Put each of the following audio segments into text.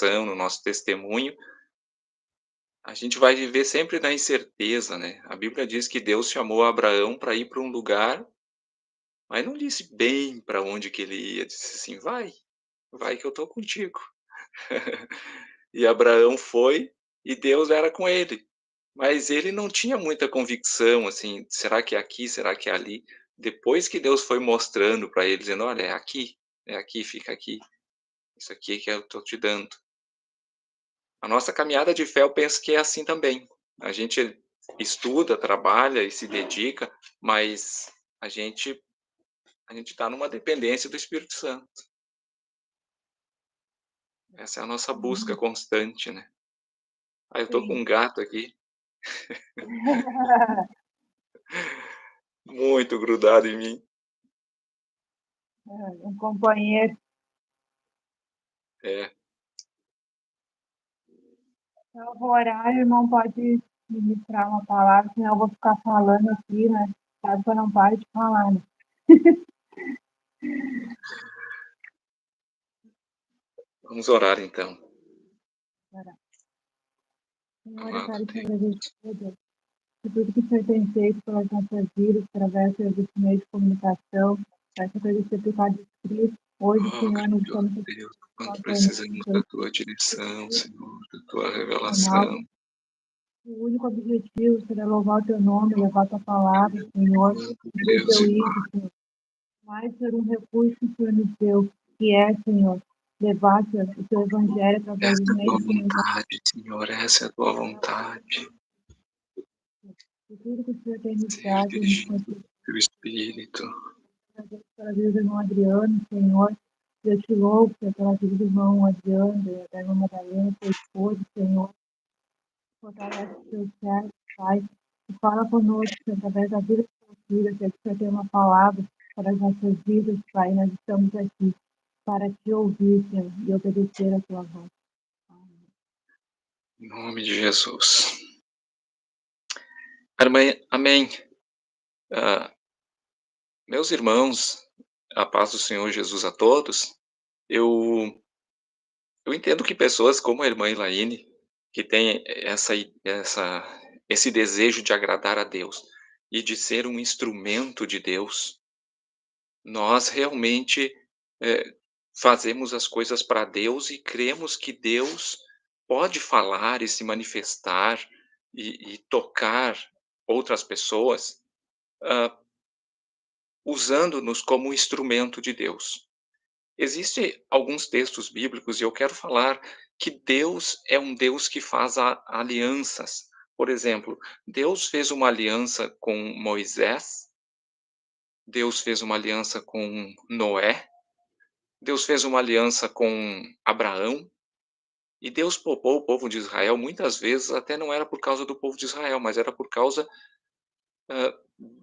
no nosso testemunho, a gente vai viver sempre na incerteza, né. A Bíblia diz que Deus chamou Abraão para ir para um lugar, mas não disse bem para onde que ele ia, disse assim: "Vai, vai que eu estou contigo". E Abraão foi, e Deus era com ele. Mas ele não tinha muita convicção, assim, será que é aqui, será que é ali? Depois que Deus foi mostrando para ele, dizendo: "Olha, é aqui, fica aqui, isso aqui que eu estou te dando". A nossa caminhada de fé, eu penso que é assim também. A gente estuda, trabalha e se dedica, mas a gente a gente está numa dependência do Espírito Santo. Essa é a nossa busca Uhum. constante, né. Ah, eu tô com Sim. um gato aqui, muito grudado em mim. Um companheiro. É. Eu vou orar, o irmão pode ministrar uma palavra, senão eu vou ficar falando aqui, né? Sabe que eu não paro de falar, né? Vamos orar então. Orar. Senhor, eu Amado quero te Deus, agradecer, Deus, por tudo que o Senhor tem feito pelas nossas vidas, através desse meio de comunicação. Quero te agradecer por causa de Cristo. Hoje, oh Senhor, nós grandioso estamos aqui Deus, com quanto a torneira precisamos da de tua direção, Senhor, da tua canal. revelação. O único objetivo será louvar o teu nome, levar a tua palavra, Senhor, Amado cumprir o Deus teu e ídolo, Senhor. Mais ser um recurso que o Senhor nos deu, que é, Senhor, levar Senhor, o teu evangelho através essa dos é a meios tua de comunicação. vontade, Senhor, essa é a tua vontade. E tudo que o Senhor tem nos Ser dado, nos dirigido concedido, pelo Espírito. pela vida do irmão Adriano, Senhor. Eu te louvo Senhor, pela vida do irmão Adriano, da irmã Madalena, sua esposa, Senhor. Fortalece o teu servo, Pai. E fala conosco, Senhor, através da vida do teu filho, que o Senhor tem uma palavra para as nossas vidas, Pai. Nós estamos aqui para te ouvir, Senhor, e obedecer a tua voz. Em nome de Jesus. Amém. Ah, meus irmãos, a paz do Senhor Jesus a todos. Eu eu entendo que pessoas como a irmã Elaine, que tem esse desejo de agradar a Deus e de ser um instrumento de Deus, nós realmente, fazemos as coisas para Deus e cremos que Deus pode falar e se manifestar e tocar outras pessoas, hã, usando-nos como um instrumento de Deus. Existem alguns textos bíblicos e eu quero falar que Deus é um Deus que faz alianças. Por exemplo, Deus fez uma aliança com Moisés, Deus fez uma aliança com Noé, Deus fez uma aliança com Abraão, e Deus poupou o povo de Israel muitas vezes, até não era por causa do povo de Israel, mas era por causa, hã,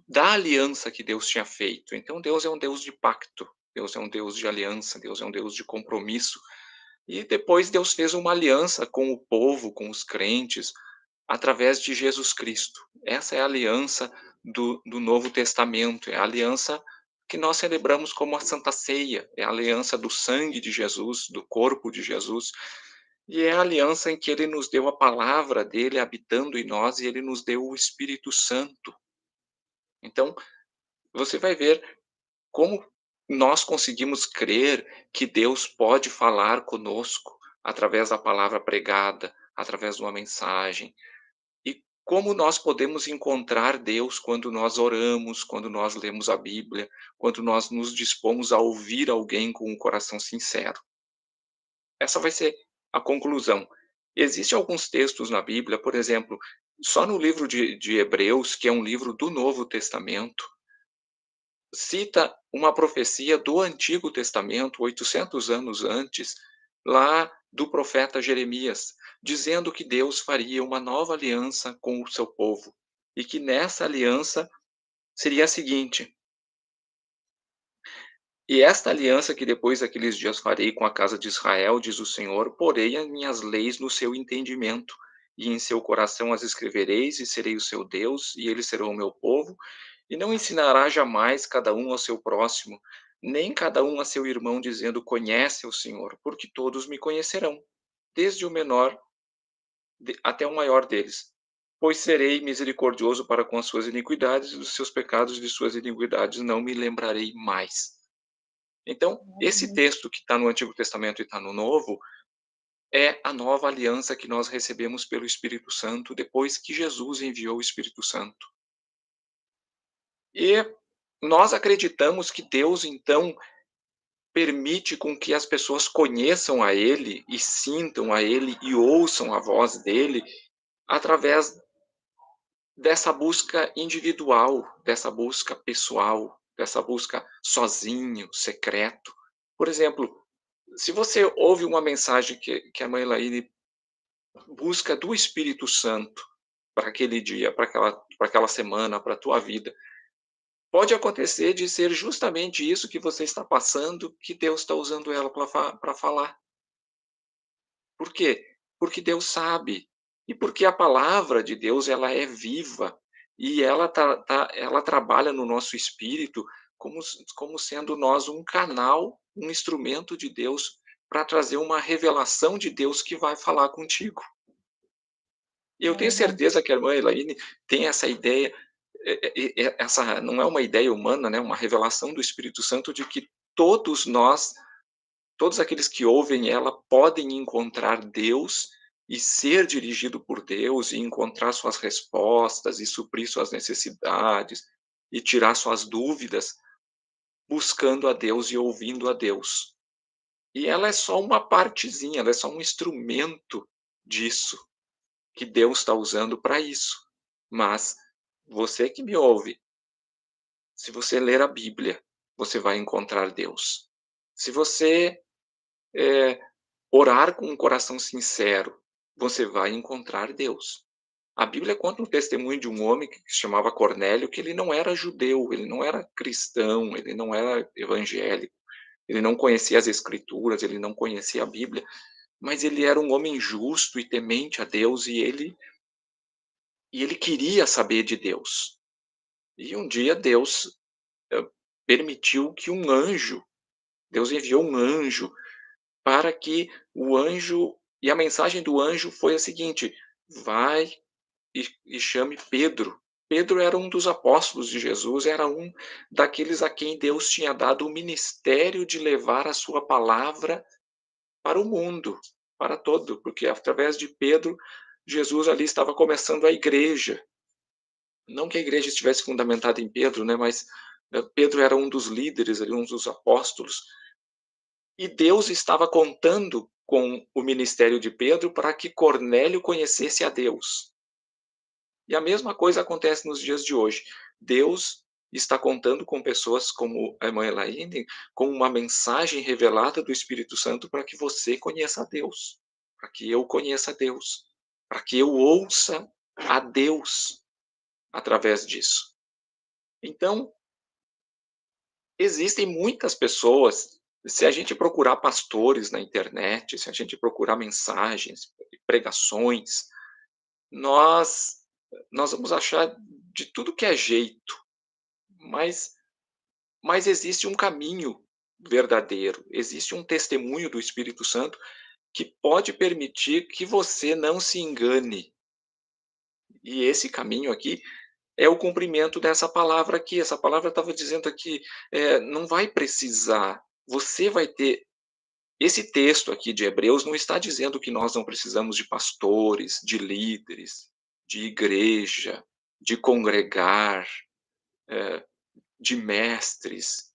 da aliança que Deus tinha feito. Então Deus é um Deus de pacto, Deus é um Deus de aliança, Deus é um Deus de compromisso. E depois Deus fez uma aliança com o povo, com os crentes, através de Jesus Cristo. Essa é a aliança do Novo Testamento, é a aliança que nós celebramos como a Santa Ceia, é a aliança do sangue de Jesus, do corpo de Jesus, e é a aliança em que ele nos deu a palavra dele habitando em nós e ele nos deu o Espírito Santo. Então, você vai ver como nós conseguimos crer que Deus pode falar conosco através da palavra pregada, através de uma mensagem, e como nós podemos encontrar Deus quando nós oramos, quando nós lemos a Bíblia, quando nós nos dispomos a ouvir alguém com um coração sincero. Essa vai ser a conclusão. Existem alguns textos na Bíblia, por exemplo, só no livro de Hebreus, que é um livro do Novo Testamento, cita uma profecia do Antigo Testamento, 800 anos antes, lá do profeta Jeremias, dizendo que Deus faria uma nova aliança com o seu povo e que nessa aliança seria a seguinte: "E esta aliança que depois daqueles dias farei com a casa de Israel, diz o Senhor, porei as minhas leis no seu entendimento, e em seu coração as escrevereis, e serei o seu Deus, e eles serão o meu povo, e não ensinará jamais cada um ao seu próximo, nem cada um a seu irmão, dizendo: Conhece o Senhor, porque todos me conhecerão. desde o menor até o maior deles. Pois serei misericordioso para com as suas iniquidades, e dos seus pecados e de suas iniquidades não me lembrarei mais. Então, Glória a esse Deus. texto que está no Antigo Testamento e está no Novo, é a nova aliança que nós recebemos pelo Espírito Santo depois que Jesus enviou o Espírito Santo. E nós acreditamos que Deus, então, permite com que as pessoas conheçam a Ele e sintam a Ele e ouçam a voz dele através dessa busca individual, dessa busca pessoal, dessa busca sozinho, secreto. Por exemplo, se você ouve uma mensagem que a mãe Laíne busca do Espírito Santo para aquele dia, para aquela semana, para a tua vida, pode acontecer de ser justamente isso que você está passando, que Deus está usando ela para falar. Por quê? Porque Deus sabe. E porque a palavra de Deus ela é viva e ela trabalha no nosso espírito como sendo nós um canal, um instrumento de Deus para trazer uma revelação de Deus que vai falar contigo. E eu É tenho verdade. certeza que a irmã Elaine tem essa ideia, essa não é uma ideia humana, né, uma revelação do Espírito Santo de que todos nós, todos aqueles que ouvem ela podem encontrar Deus e ser dirigido por Deus e encontrar suas respostas e suprir suas necessidades e tirar suas dúvidas buscando a Deus e ouvindo a Deus. E ela é só uma partezinha, ela é só um instrumento disso que Deus está usando para isso. Mas você que me ouve, se você ler a Bíblia, você vai encontrar Deus. Se você orar com um coração sincero, você vai encontrar Deus. A Bíblia conta um testemunho de um homem que se chamava Cornélio, que ele não era judeu, ele não era cristão, ele não era evangélico, ele não conhecia as Escrituras, ele não conhecia a Bíblia, mas ele era um homem justo e temente a Deus e ele queria saber de Deus. E um dia Deus permitiu que um anjo, Deus enviou um anjo para que o anjo, e a mensagem do anjo foi a seguinte: vai e chame Pedro. Pedro era um dos apóstolos de Jesus, era um daqueles a quem Deus tinha dado o ministério de levar a sua palavra para o mundo, para todo, porque através de Pedro, Jesus ali estava começando a igreja. Não que a igreja estivesse fundamentada em Pedro, né, mas Pedro era um dos líderes ali, um dos apóstolos. E Deus estava contando com o ministério de Pedro para que Cornélio conhecesse a Deus. E a mesma coisa acontece nos dias de hoje. Deus está contando com pessoas como a irmã Elaine, com uma mensagem revelada do Espírito Santo para que você conheça a Deus, para que eu conheça a Deus, para que eu ouça a Deus através disso. Então, existem muitas pessoas, se a gente procurar pastores na internet, se a gente procurar mensagens, pregações, nós nós vamos achar de tudo que é jeito, mas existe um caminho verdadeiro, existe um testemunho do Espírito Santo que pode permitir que você não se engane. E esse caminho aqui é o cumprimento dessa palavra aqui. Essa palavra estava dizendo aqui, não vai precisar, você vai ter. Esse texto aqui de Hebreus não está dizendo que nós não precisamos de pastores, de líderes, de igreja, de congregar, de mestres,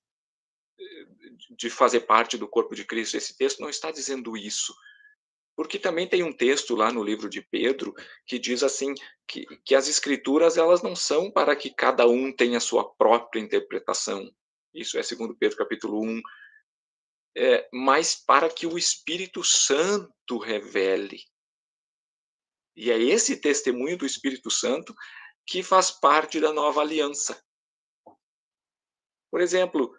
de fazer parte do corpo de Cristo. Esse texto não está dizendo isso. Porque também tem um texto lá no livro de Pedro que diz assim que as escrituras elas não são para que cada um tenha a sua própria interpretação. Isso é segundo Pedro capítulo 1, mas para que o Espírito Santo revele. E é esse testemunho do Espírito Santo que faz parte da nova aliança. Por exemplo,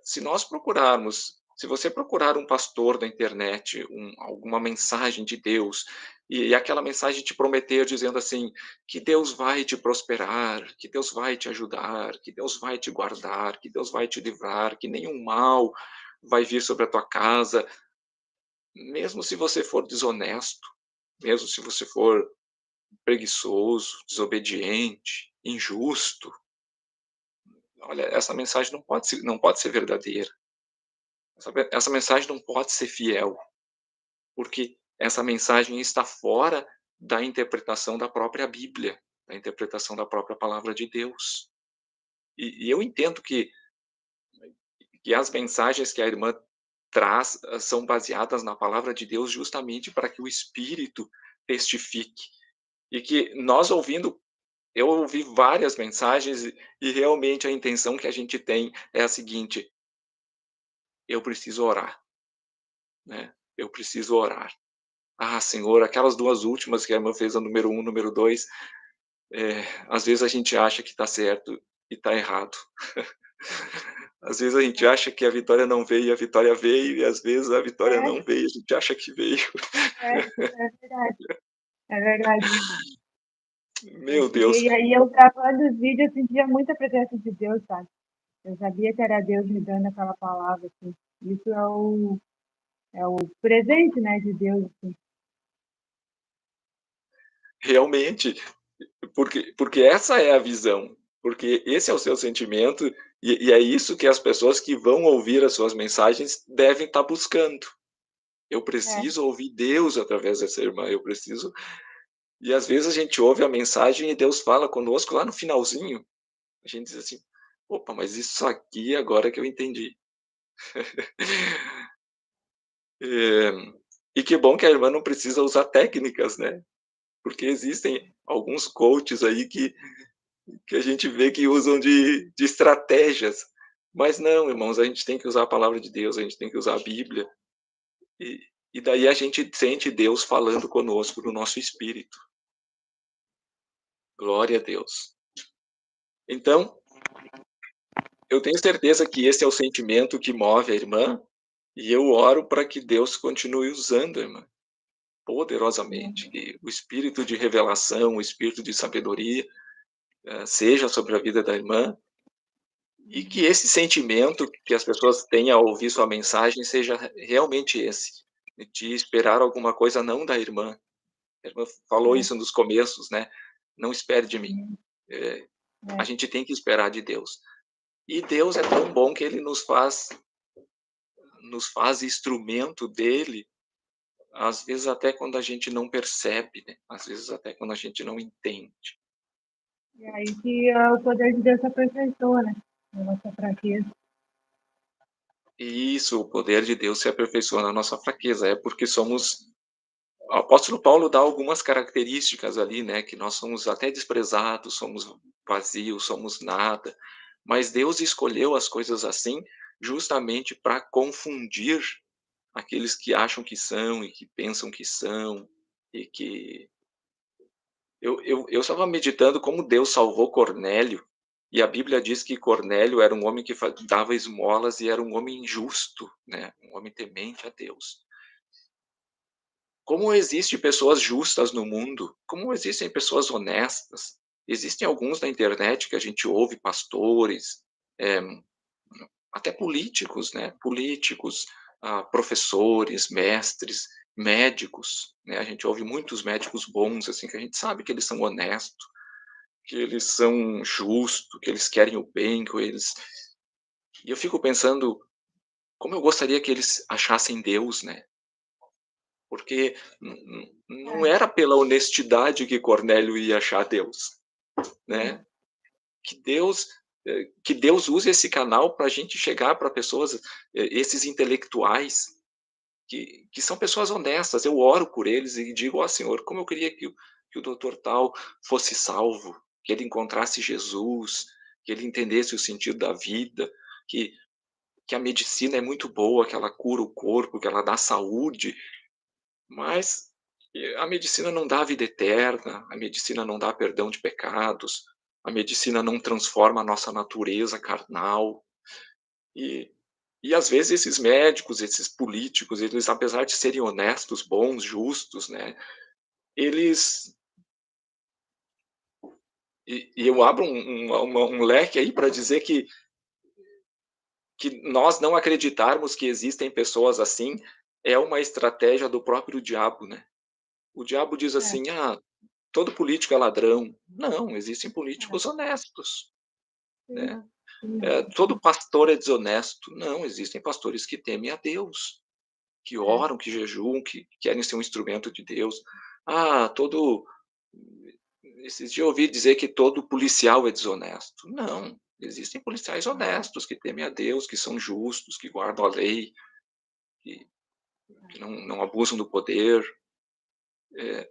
se você procurar um pastor da internet, alguma mensagem de Deus, e aquela mensagem te prometer dizendo assim, que Deus vai te prosperar, que Deus vai te ajudar, que Deus vai te guardar, que Deus vai te livrar, que nenhum mal vai vir sobre a tua casa. mesmo se você for desonesto, mesmo se você for preguiçoso, desobediente, injusto, olha, essa mensagem não pode ser verdadeira. Essa mensagem não pode ser fiel, porque essa mensagem está fora da interpretação da própria Bíblia, da interpretação da própria palavra de Deus. E eu entendo que as mensagens que a irmã traz, são baseadas na palavra de Deus justamente para que o Espírito testifique. E que nós ouvindo eu ouvi várias mensagens e realmente a intenção que a gente tem é a seguinte: "Eu preciso orar", né, "Eu preciso orar". "Ah, Senhor", aquelas 2 últimas que a irmã fez, a número 1, número 2, às vezes a gente acha que está certo e está errado. Às vezes a gente acha que a vitória não veio e a vitória veio, e às vezes a vitória É, não veio e a gente acha que veio. é, é verdade, é verdade. Meu Deus, E aí eu gravando os vídeos, eu sentia muita presença de Deus, sabe? Eu sabia que era Deus me dando aquela palavra, assim. Isso é o presente, né, de Deus, assim. realmente, porque essa é a visão, porque esse é o seu sentimento, e é isso que as pessoas que vão ouvir as suas mensagens devem estar buscando. Eu É, preciso ouvir Deus através dessa irmã, eu preciso, e às vezes a gente ouve a mensagem e Deus fala conosco lá no finalzinho, a gente diz assim: "Opa, mas isso aqui agora que eu entendi". Eh, e que bom que a irmã não precisa usar técnicas, né, porque existem alguns coaches aí que a gente vê que usam de estratégias, mas não, irmãos, a gente tem que usar a palavra de Deus, a gente tem que usar a Bíblia, e e daí a gente sente Deus falando conosco no nosso espírito. Glória a Deus. Então, eu tenho certeza que esse é o sentimento que move a irmã, e eu oro para que Deus continue usando a irmã, poderosamente, que o espírito de revelação, o espírito de sabedoria, seja sobre a vida da irmã, e que esse sentimento que as pessoas têm ao ouvir sua mensagem seja realmente esse, de esperar alguma coisa não da irmã. A irmã falou é, isso nos começos, né, "Não espere de mim", sim, eh, a é. gente tem que esperar de Deus. E Deus é tão bom que ele nos faz instrumento dele, às vezes até quando a gente não percebe, né, às vezes até quando a gente não entende. E aí que o poder de Deus se aperfeiçoa, né? Na nossa fraqueza. E isso, o poder de Deus se aperfeiçoa na nossa fraqueza, é porque somos, o apóstolo Paulo dá algumas características ali, né, que nós somos até desprezados, somos vazios, somos nada, mas Deus escolheu as coisas assim, justamente para confundir aqueles que acham que são e que pensam que são, e que eu estava meditando como Deus salvou Cornélio, e a Bíblia diz que Cornélio era um homem que dava esmolas e era um homem justo, né, um homem temente a Deus. Como existem pessoas justas no mundo, como existem pessoas honestas. Existem alguns na internet que a gente ouve, pastores, eh, até políticos, né, políticos, professores, mestres, médicos, né, a gente ouve muitos médicos bons, assim, que a gente sabe que eles são honestos, que eles são justos, que eles querem o bem, que eles, e eu fico pensando, como eu gostaria que eles achassem Deus, né, porque não É, era pela honestidade que Cornélio ia achar Deus, sim, né. Que Deus use esse canal para a gente chegar para pessoas, esses intelectuais, que são pessoas honestas. Eu oro por eles e digo: "Ó Senhor, como eu queria que o doutor tal fosse salvo, que ele encontrasse Jesus, que ele entendesse o sentido da vida, que que a medicina é muito boa, que ela cura o corpo, que ela dá saúde, mas a medicina não dá vida eterna, a medicina não dá perdão de pecados, a medicina não transforma a nossa natureza carnal". E às vezes esses médicos, esses políticos, eles apesar de serem honestos, bons, justos, né, eles, e eu abro um leque aí para dizer que nós não acreditarmos que existem pessoas assim, é uma estratégia do próprio diabo, né. O diabo diz É, assim: "Ah, todo político é ladrão". Não, existem é, políticos honestos, né. sim, sim, Todo pastor é desonesto. Não, existem pastores que temem a Deus, que é, oram, que jejuam, que querem ser um instrumento de Deus. Ah, todo esses dias eu ouvi dizer que todo policial é desonesto. Não, existem policiais honestos que temem a Deus, que são justos, que guardam a lei, que não abusam do poder. Eh,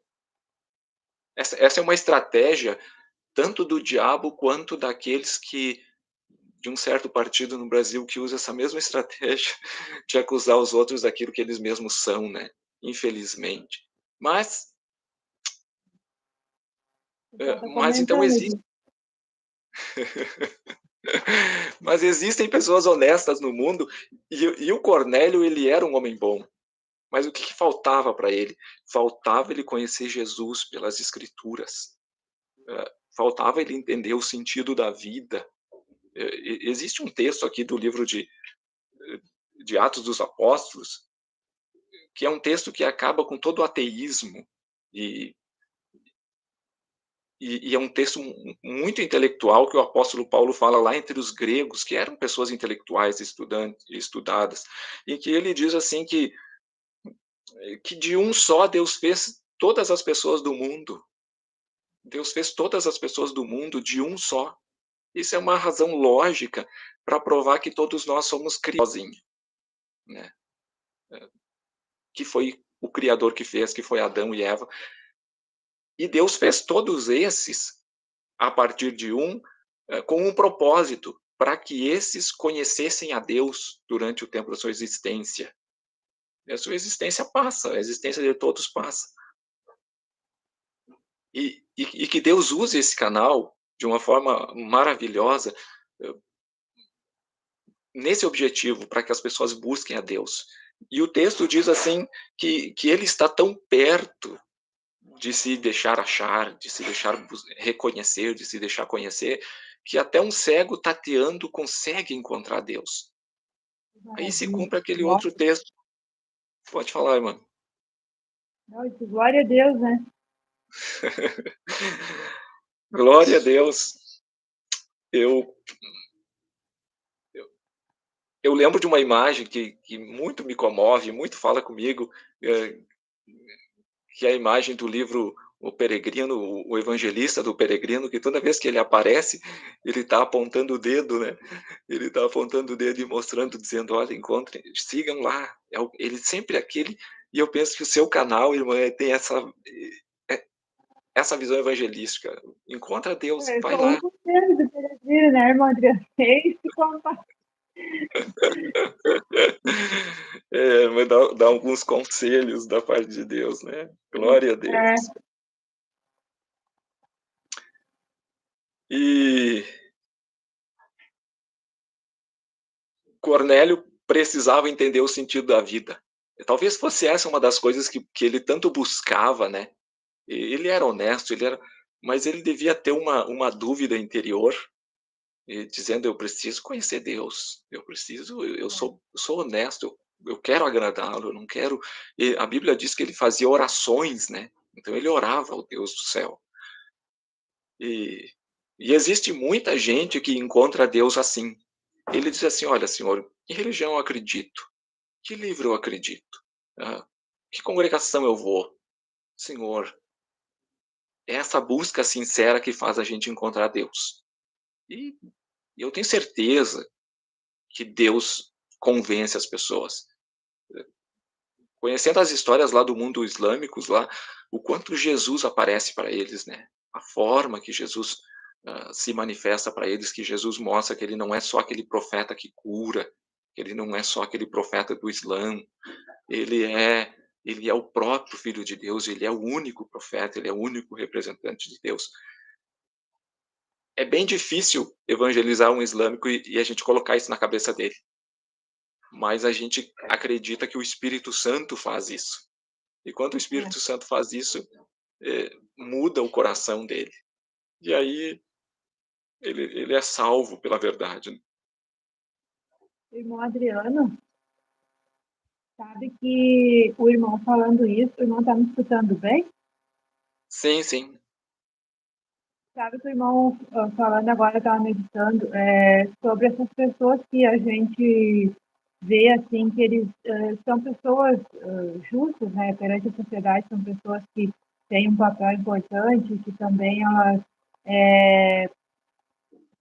essa é uma estratégia tanto do diabo quanto daqueles que de um certo partido no Brasil que usa essa mesma estratégia de acusar os outros daquilo que eles mesmos são, né, infelizmente. Mas, o pessoal tá mas então comentando existe aqui. mas existem pessoas honestas no mundo, e o Cornélio ele era um homem bom, mas o que que faltava para ele? Faltava ele conhecer Jesus pelas escrituras, faltava ele entender o sentido da vida. Existe um texto aqui do livro de Atos dos Apóstolos, que é um texto que acaba com todo o ateísmo, e é um texto muito intelectual que o apóstolo Paulo fala lá entre os gregos, que eram pessoas intelectuais, estudantes, estudadas, em que ele diz assim que de um só Deus fez todas as pessoas do mundo. Deus fez todas as pessoas do mundo de um só. Isso é uma razão lógica para provar que todos nós somos criados, né? Que foi o Criador que fez, que foi Adão e Eva. E Deus fez todos esses a partir de com um propósito, para que esses conhecessem a Deus durante o tempo da sua existência. E a sua existência passa, a existência de todos passa. E que Deus use esse canal de uma forma maravilhosa, eh, nesse objetivo, para que as pessoas busquem a Deus. E o texto diz assim que ele está tão perto de se deixar achar, de se deixar reconhecer, de se deixar conhecer, que até um cego tateando consegue encontrar Deus. Que Aí se maravilha. cumpre aquele outro Glória, texto. Pode falar, irmã. não, que glória a Deus, né? Glória a Deus. Eu, eu, eu lembro de uma imagem que muito me comove, muito fala comigo, eh, que é a imagem do livro O Peregrino, o evangelista do Peregrino, que toda vez que ele aparece, ele está apontando o dedo, né? Ele está apontando o dedo e mostrando, dizendo: olha, encontrem, sigam lá. Ele sempre é aquele. E eu penso que o seu canal, irmã, tem é- essa visão evangelística. Encontra Deus, Eu vai sou um lá. dos membros do Peregrino, né, irmã Adriana? Nem se compara. Vai dar alguns conselhos da parte de Deus, né? Glória a É, Deus. E Cornélio precisava entender o sentido da vida. Talvez fosse essa uma das coisas que ele tanto buscava, né? Ele era honesto, mas ele devia ter uma dúvida interior, dizendo: eu preciso conhecer Deus, eu sou honesto, eu quero agradá-lo, eu não quero. E a Bíblia diz que ele fazia orações, né? Então ele orava ao Deus do céu. E, e existe muita gente que encontra Deus assim. Ele diz assim: olha, Senhor, que religião eu acredito? Que livro eu acredito? Ah, que congregação eu vou? Senhor, é essa busca sincera que faz a gente encontrar Deus. E eu tenho certeza que Deus convence as pessoas. Conhecendo as histórias lá do mundo islâmicos lá, o quanto Jesus aparece para eles, né? A forma que Jesus se manifesta para eles, que Jesus mostra que ele não é só aquele profeta que cura, que ele não é só aquele profeta do Islã, ele é ele é o próprio Filho de Deus, ele é o único profeta, ele é o único representante de Deus. É bem difícil evangelizar um islâmico e a gente colocar isso na cabeça dele, mas a gente acredita que o Espírito Santo faz isso. E quando o é. Espírito Santo faz isso, muda o coração dele. E aí ele é salvo pela verdade. Irmão Adriano, Sabe que o irmão falando isso, o irmão está me escutando bem? Sim, sim. Sabe que o irmão falando agora, estava meditando, sobre essas pessoas que a gente vê assim, que eles são pessoas justas, né, perante a sociedade, são pessoas que têm um papel importante, que também elas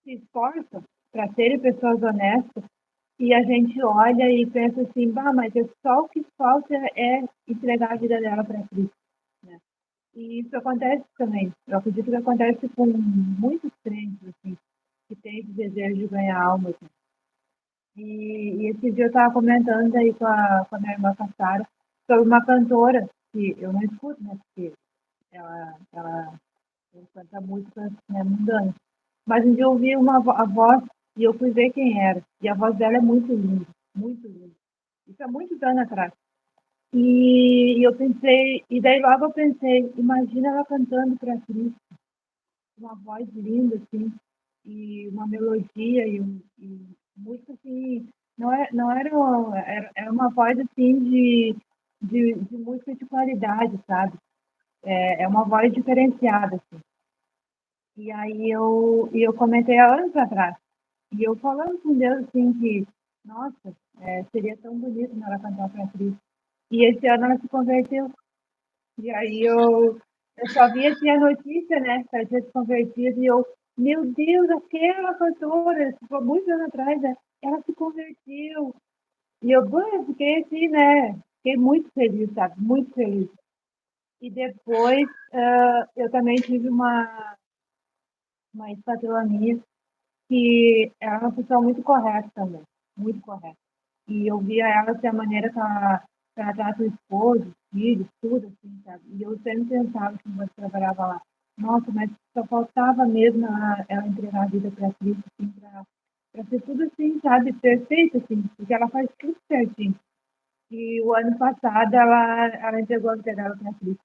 se esforçam para serem pessoas honestas, e a gente olha e pensa assim, bah, mas é só o que falta é entregar a vida dela para Cristo, né? E isso acontece também. Eu acredito que acontece com muitos crentes, assim, que têm esse desejo de ganhar almas. Né? E esse dia eu estava comentando aí com a minha irmã Cassara sobre uma cantora que eu não escuto, né? Porque ela canta músicas, né, mundanas. Mas um dia eu ouvi a voz e eu fui ver quem era. E a voz dela é muito linda, muito linda. Isso há muitos anos atrás. E eu pensei, e daí logo eu pensei, imagina ela cantando para Cristo, uma voz linda, assim, e uma melodia, e música, assim, era uma voz, assim, de música de qualidade, sabe? É uma voz diferenciada, assim. E eu comentei há anos atrás, e eu falando com Deus, assim, que, nossa, seria tão bonito ela cantar para Cristo. E esse ano ela se converteu. E aí eu só vi assim a notícia, né? Que ela tinha se convertido e eu, meu Deus, aquela cantora, tipo, há muitos anos atrás, né? Ela se converteu. E eu fiquei assim, né? Fiquei muito feliz, sabe? Muito feliz. E depois eu também tive uma ex-patroa minha que ela é uma pessoa muito correta também, muito correta. E eu via ela assim, a maneira que ela trata o esposo, os filhos, tudo assim, sabe? E eu sempre pensava que quando eu trabalhava lá, nossa, mas só faltava mesmo ela entregar a vida para Cristo, assim, para ser tudo assim, sabe? Perfeito, assim, porque ela faz tudo certinho. E o ano passado ela entregou a vida dela para Cristo.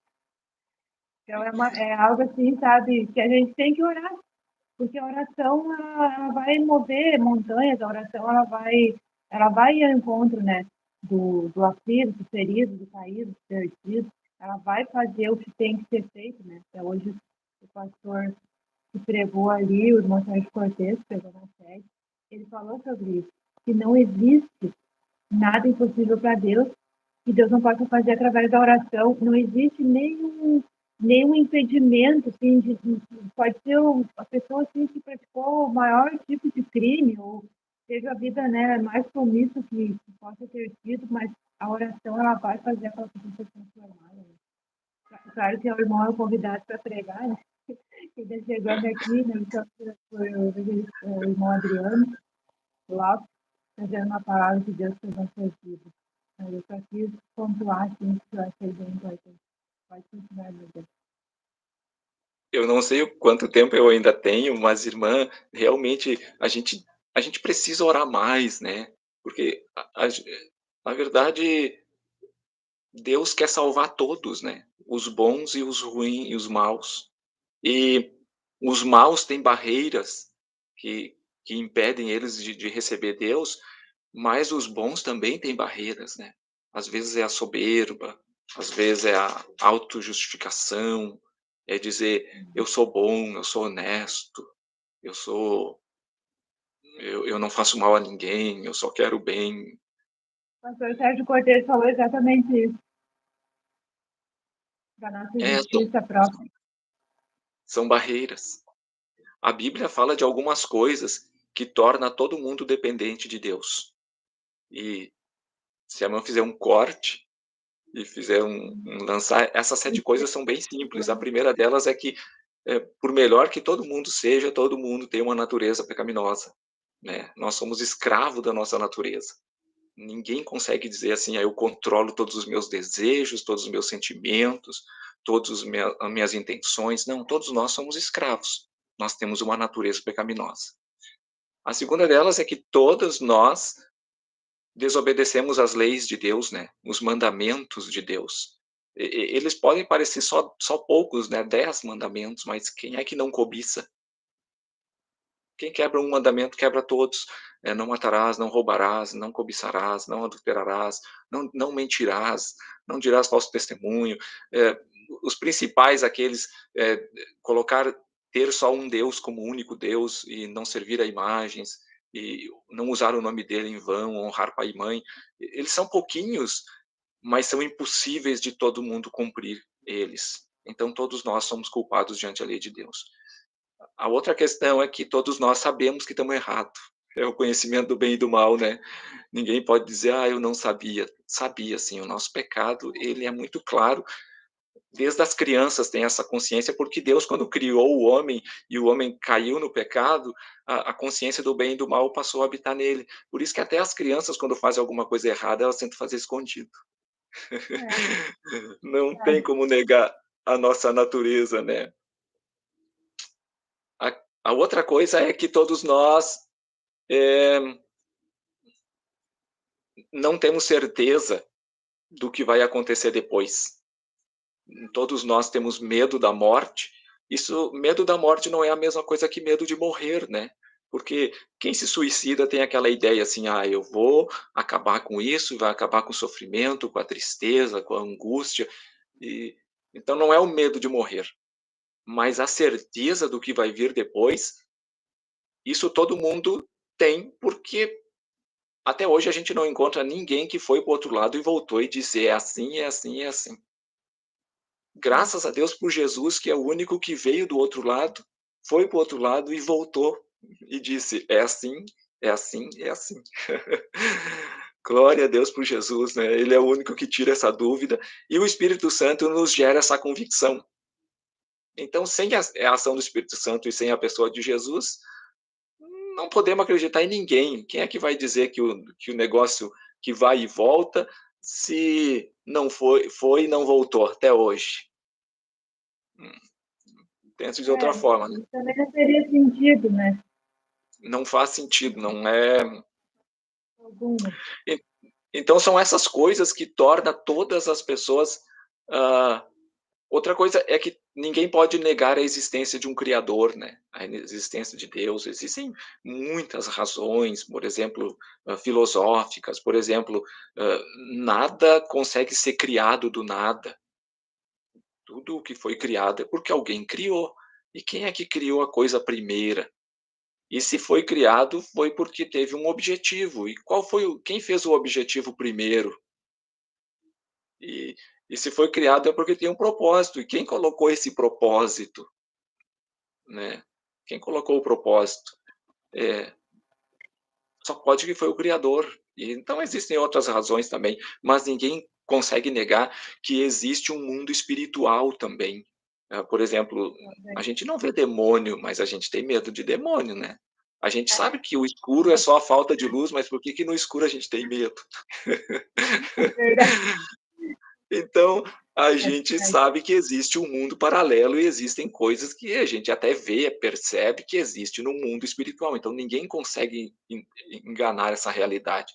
Então é algo assim, sabe, que a gente tem que orar porque a oração ela vai mover montanhas, a oração ela vai ao encontro, né, do aflito, do ferido, do caído, do perdido. Ela vai fazer o que tem que ser feito, né? Até hoje o pastor que pregou ali, o irmão Sérgio Cortez, pregou na sede, ele falou sobre isso, que não existe nada impossível para Deus que Deus não possa fazer através da oração. Não existe nenhum impedimento, assim, pode ser a pessoa assim, que praticou o maior tipo de crime ou teve a vida né, mais promissa que possa ter sido, mas a oração ela vai fazer aquela pessoa se transformar. Né? Claro que o irmão é o convidado para pregar, né? Ele está chegando aqui, né? Então, foi o irmão Adriano, lá, trazendo uma palavra de Deus para as nossas vidas. Eu só quis pontuar, assim, que eu achei bem importante. Pode continuar, meu Deus. Eu não sei o quanto tempo eu ainda tenho, mas irmã, realmente a gente precisa orar mais, né, porque na verdade, Deus quer salvar todos, né, os bons e os ruins e os maus. E os maus têm barreiras que que impedem eles de receber Deus, mas os bons também têm barreiras, né. Às vezes é a soberba, às vezes é a autojustificação, é dizer: "Eu sou bom, eu sou honesto, eu sou eu não faço mal a ninguém, eu só quero o bem". O pastor Sérgio Cortez falou exatamente isso, da nossa É, são justiça própria. são barreiras. A Bíblia fala de algumas coisas que torna todo mundo dependente de Deus. E se a mãe fizer um corte e fizer lançar, essas 7 coisas são bem simples. A primeira delas é que, por melhor que todo mundo seja, todo mundo tem uma natureza pecaminosa, né. Nós somos escravo da nossa natureza. Ninguém consegue dizer assim: "Ah, eu controlo todos os meus desejos, todos os meus sentimentos, todos os mea as minhas intenções". Não, todos nós somos escravos. Nós temos uma natureza pecaminosa. A segunda delas é que todas nós desobedecemos as leis de Deus, né, os mandamentos de Deus. Eles podem parecer só poucos, né, 10 mandamentos, mas quem é que não cobiça? Quem quebra um mandamento, quebra todos. Não matarás, não roubarás, não cobiçarás, não adulterarás, não mentirás, não dirás falso testemunho. Os principais, aqueles, colocar, ter só um Deus como único Deus e não servir a imagens, e não usar o nome dele em vão, honrar pai e mãe. Eles são pouquinhos, mas são impossíveis de todo mundo cumprir eles. Então, todos nós somos culpados diante da lei de Deus. A outra questão é que todos nós sabemos que estamos errados. É o conhecimento do bem e do mal, né? Ninguém pode dizer, eu não sabia. Sabia, sim. O nosso pecado, ele é muito claro. Desde as crianças tem essa consciência, porque Deus, quando criou o homem e o homem caiu no pecado, a consciência do bem e do mal passou a habitar nele. Por isso que até as crianças, quando fazem alguma coisa errada, elas tentam fazer escondido. É, Não tem verdade. como negar a nossa natureza, né? A outra coisa é que todos nós não temos certeza do que vai acontecer depois. Todos nós temos medo da morte. Isso, medo da morte não é a mesma coisa que medo de morrer, né? Porque quem se suicida tem aquela ideia assim, eu vou acabar com isso, vai acabar com o sofrimento, com a tristeza, com a angústia. E então não é o medo de morrer, mas a certeza do que vai vir depois. Isso todo mundo tem, porque até hoje a gente não encontra ninguém que foi para o outro lado e voltou e disse: "É assim, é assim, é assim". Graças a Deus por Jesus, que é o único que veio do outro lado, foi para o outro lado e voltou e disse: "É assim, é assim, é assim". Glória a Deus por Jesus, né, ele é o único que tira essa dúvida, e o Espírito Santo nos gera essa convicção. Então, sem a ação do Espírito Santo e sem a pessoa de Jesus, não podemos acreditar em ninguém. Quem é que vai dizer que o negócio que vai e volta, se não foi e não voltou até hoje? Hum, Penso de outra forma, né? Isso também não teria sentido, né? Não faz sentido, não é. Alguma. E- Então são essas coisas que tornam todas as pessoas. ah, Outra coisa é que ninguém pode negar a existência de um criador, né? A existência de Deus. Existem muitas razões, por exemplo, filosóficas, por exemplo, hã, nada consegue ser criado do nada. Tudo o que foi criado é porque alguém criou. E quem é que criou a coisa primeira? E se foi criado, foi porque teve um objetivo. E quem fez o objetivo primeiro? E e se foi criado é porque tem um propósito. E quem colocou esse propósito? Né? Quem colocou o propósito? É, só pode que foi o criador. E então existem outras razões também, mas ninguém consegue negar que existe um mundo espiritual também. Por exemplo, a gente não vê demônio, mas a gente tem medo de demônio, né? A gente sabe que o escuro é só a falta de luz, mas por que que no escuro a gente tem medo? É verdade. Então, a É gente verdade. sabe que existe um mundo paralelo e existem coisas que a gente até vê, percebe que existe no mundo espiritual. Então, ninguém consegue enganar essa realidade.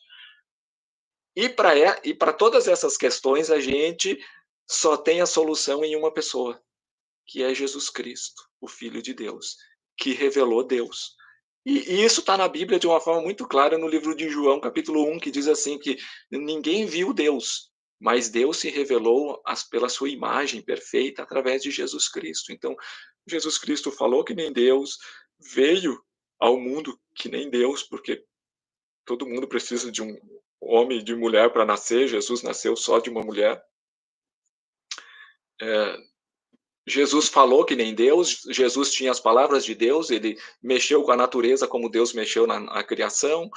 E para todas essas questões, a gente só tem a solução em uma pessoa, que é Jesus Cristo, o Filho de Deus, que revelou Deus. E isso está na Bíblia de uma forma muito clara no livro de João, capítulo 1, que diz assim que ninguém viu Deus, mas Deus se revelou pela sua imagem perfeita através de Jesus Cristo. Então, Jesus Cristo falou que nem Deus, veio ao mundo que nem Deus, porque todo mundo precisa de um homem e de mulher para nascer, Jesus nasceu só de uma mulher. É, Jesus falou que nem Deus, Jesus tinha as palavras de Deus, ele mexeu com a natureza como Deus mexeu na criação.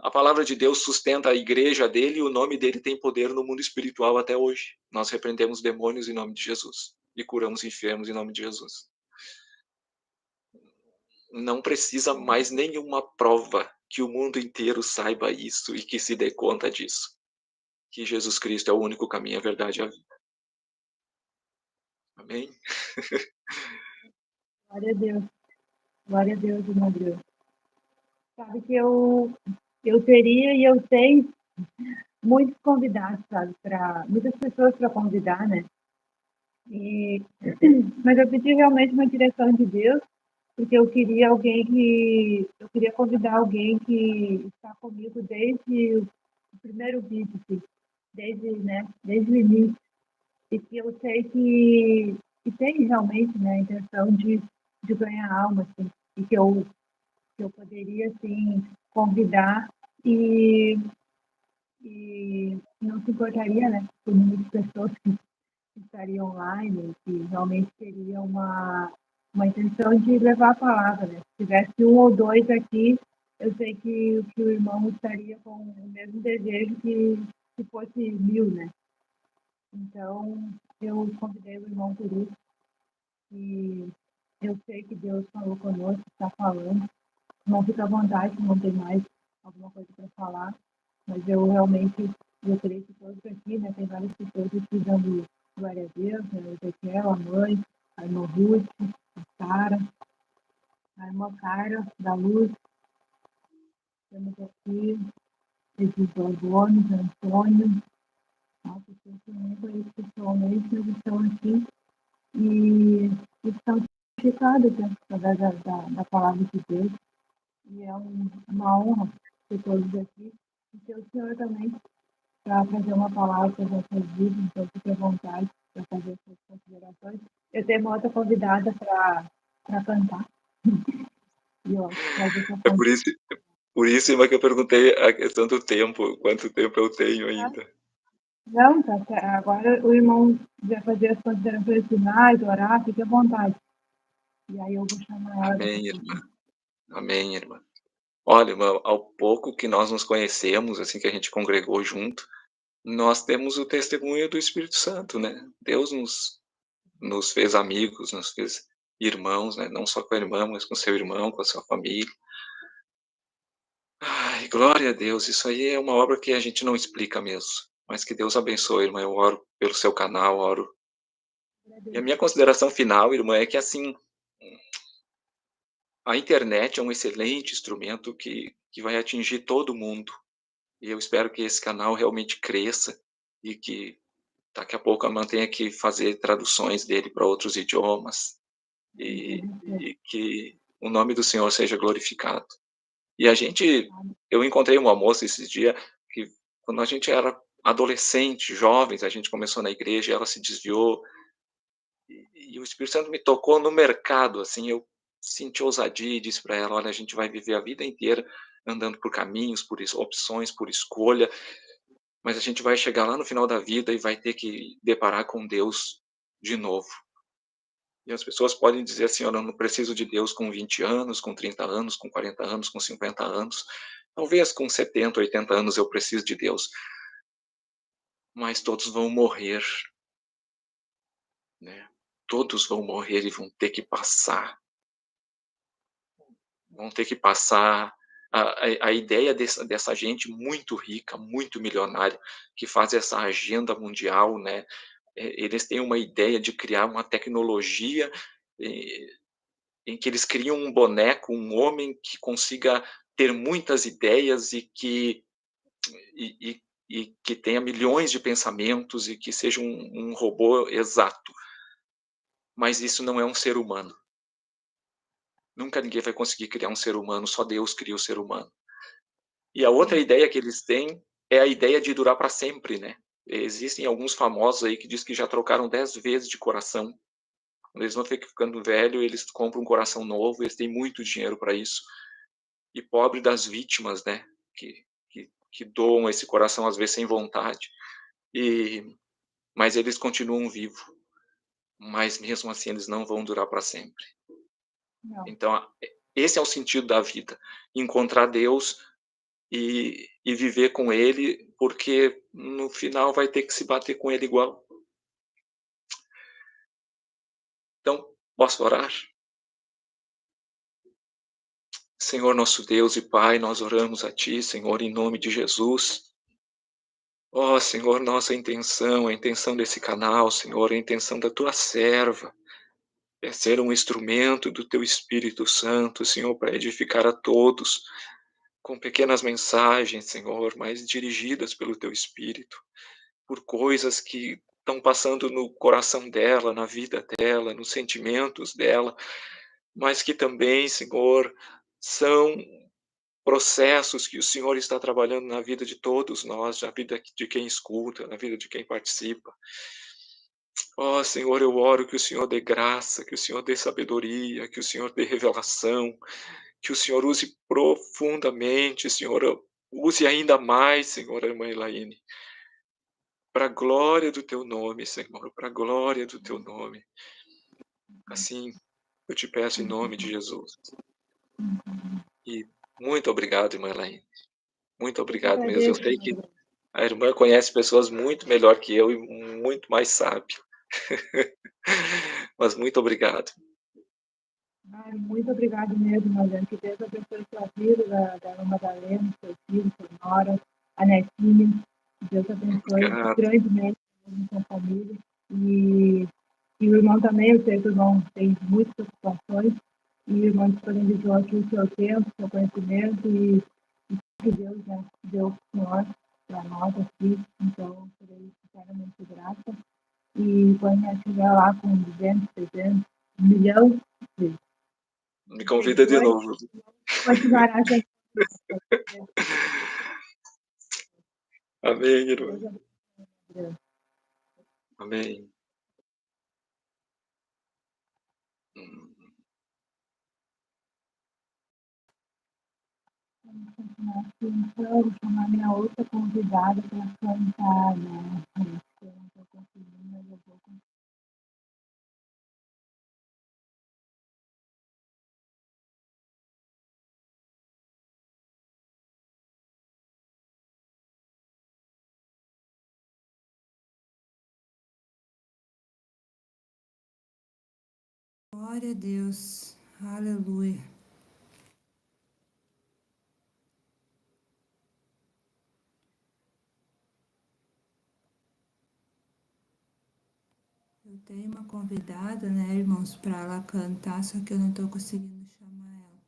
A palavra de Deus sustenta a igreja dele e o nome dele tem poder no mundo espiritual até hoje. Nós repreendemos demônios em nome de Jesus e curamos enfermos em nome de Jesus. Não precisa mais nenhuma prova que o mundo inteiro saiba isso e que se dê conta disso. Que Jesus Cristo é o único caminho, a verdade e a vida. Amém? Glória a Deus. Glória a Deus, irmão Deus. Sabe que eu teria e eu tenho muitos convidados, sabe? Muitas pessoas para convidar, né? E, mas eu pedi realmente uma direção de Deus porque eu queria convidar alguém que está comigo desde o primeiro vídeo, assim, desde o início, e que eu sei que tem realmente, né, a intenção de ganhar alma, assim, e que eu poderia, assim, convidar e, e não se importaria, né, com o número de pessoas que estaria online, que realmente teria uma intenção de levar a palavra, né? Se tivesse um ou dois aqui, eu sei que o irmão estaria com o mesmo desejo que se fosse 1000, né? Então, eu convidei o irmão por isso e eu sei que Deus falou conosco, está falando. Não fica à vontade, não tem mais alguma coisa para falar, mas eu realmente gostaria que todos aqui, né, tem várias pessoas aqui dando glória a Deus, né, o Ezequiel, a mãe, a irmã Ruth, a Sara, a irmã Cara, da Luz, temos aqui, Edson Gomes, Antônio, nossa, eu não conheço pessoalmente, mas estão aqui e estão edificados né, através da palavra de Deus. E é uma honra ter todos aqui. E ter o Senhor também para fazer uma palavra para as nossas vidas, então fique à vontade para fazer as suas considerações. Eu tenho uma outra convidada para cantar. E ó, traz essa É ponte. por isso, irmã, que eu perguntei a questão do tempo, quanto tempo eu tenho ainda. Não, tá, agora o irmão vai fazer as considerações finais, orar, fique à vontade. E aí eu vou chamar ela daqui Amém, a irmã. pouquinho. Amém, irmã. Olha, irmã, ao pouco que nós nos conhecemos, assim, que a gente congregou junto, nós temos o testemunho do Espírito Santo, né? Deus nos fez amigos, nos fez irmãos, né? Não só com a irmã, mas com seu irmão, com a sua família. Ai, glória a Deus, isso aí é uma obra que a gente não explica mesmo. Mas que Deus abençoe, irmã. Eu oro pelo seu canal, oro. E a minha consideração final, irmã, é que assim, a internet é um excelente instrumento que vai atingir todo mundo. E eu espero que esse canal realmente cresça e que daqui a pouco eu mantenha que fazer traduções dele para outros idiomas e que o nome do Senhor seja glorificado. E eu encontrei uma moça esses dias que quando a gente era adolescente, jovens, a gente começou na igreja, ela se desviou e o Espírito Santo me tocou no mercado, assim, eu senti ousadia e disse para ela: "Olha, a gente vai viver a vida inteira andando por caminhos, por opções, por escolha, mas a gente vai chegar lá no final da vida e vai ter que deparar com Deus de novo". E as pessoas podem dizer assim: "Olha, eu não preciso de Deus com 20 anos, com 30 anos, com 40 anos, com 50 anos. Talvez com 70, 80 anos eu precise de Deus". Mas todos vão morrer, né. Todos vão morrer e vão ter que passar. A ideia dessa gente muito rica, muito milionária, que faz essa agenda mundial, né, eles têm uma ideia de criar uma tecnologia, eh, em que eles criam um boneco, um homem que consiga ter muitas ideias e e que tenha milhões de pensamentos e que seja um robô exato. Mas isso não é um ser humano. Nunca ninguém vai conseguir criar um ser humano, só Deus cria o ser humano. E a outra ideia que eles têm é a ideia de durar para sempre, né. Existem alguns famosos aí que diz que já trocaram 10 vezes de coração. Quando eles vão ficando velho, eles compram um coração novo, eles têm muito dinheiro para isso. E pobre das vítimas, né, que doam esse coração, às vezes, sem vontade. E mas eles continuam vivos, mas mesmo assim eles não vão durar para sempre. Não, Então, esse é o sentido da vida, encontrar Deus e viver com Ele, porque no final vai ter que se bater com Ele igual. Então, posso orar? Senhor nosso Deus e Pai, nós oramos a Ti, Senhor, em nome de Jesus. Ó Senhor, nossa intenção, a intenção desse canal, Senhor, a intenção da Tua serva, é ser um instrumento do Teu Espírito Santo, Senhor, para edificar a todos, com pequenas mensagens, Senhor, mas dirigidas pelo Teu Espírito, por coisas que estão passando no coração dela, na vida dela, nos sentimentos dela, mas que também, Senhor, são processos que o Senhor está trabalhando na vida de todos nós, na vida de quem escuta, na vida de quem participa. Ó Senhor, eu oro que o Senhor dê graça, que o Senhor dê sabedoria, que o Senhor dê revelação, que o Senhor use profundamente, Senhor, use ainda mais, Senhor, a irmã Elaine, para a glória do teu nome, Senhor, para a glória do teu nome. Assim, eu te peço em nome de Jesus. E muito obrigado, irmã Elaine. Muito Eu obrigado mesmo. Eu agradeço, sei que Padre. a irmã conhece pessoas muito melhor que eu e muito mais sábio. Mas muito obrigado. Ai, muito obrigado mesmo, Mariana, que Deus abençoe sua vida, da Ana Madalena, seu filho, sua nora, a netinha. Que Deus abençoe Obrigado. grandemente a sua família. E o irmão também, eu sei que o irmão tem muitas preocupações, e o irmão disponibilizou aqui o seu tempo, o seu conhecimento, e que Deus já deu para o Senhor, para nós aqui. Então, serei sinceramente grata. E quando eu estiver lá com 200, 300, 1 milhão de Me convida de seguidores, novo. continuará sendo. Amém, irmã. Deus abençoe. Amém. Hum. Vamos continuar aqui, então, vou chamar minha outra convidada para cantar, né? Eu não estou conseguindo, mas eu vou conseguir. Glória a Deus, aleluia. Eu tenho uma convidada, né, irmãos, para ela cantar, só que eu não estou conseguindo chamar ela.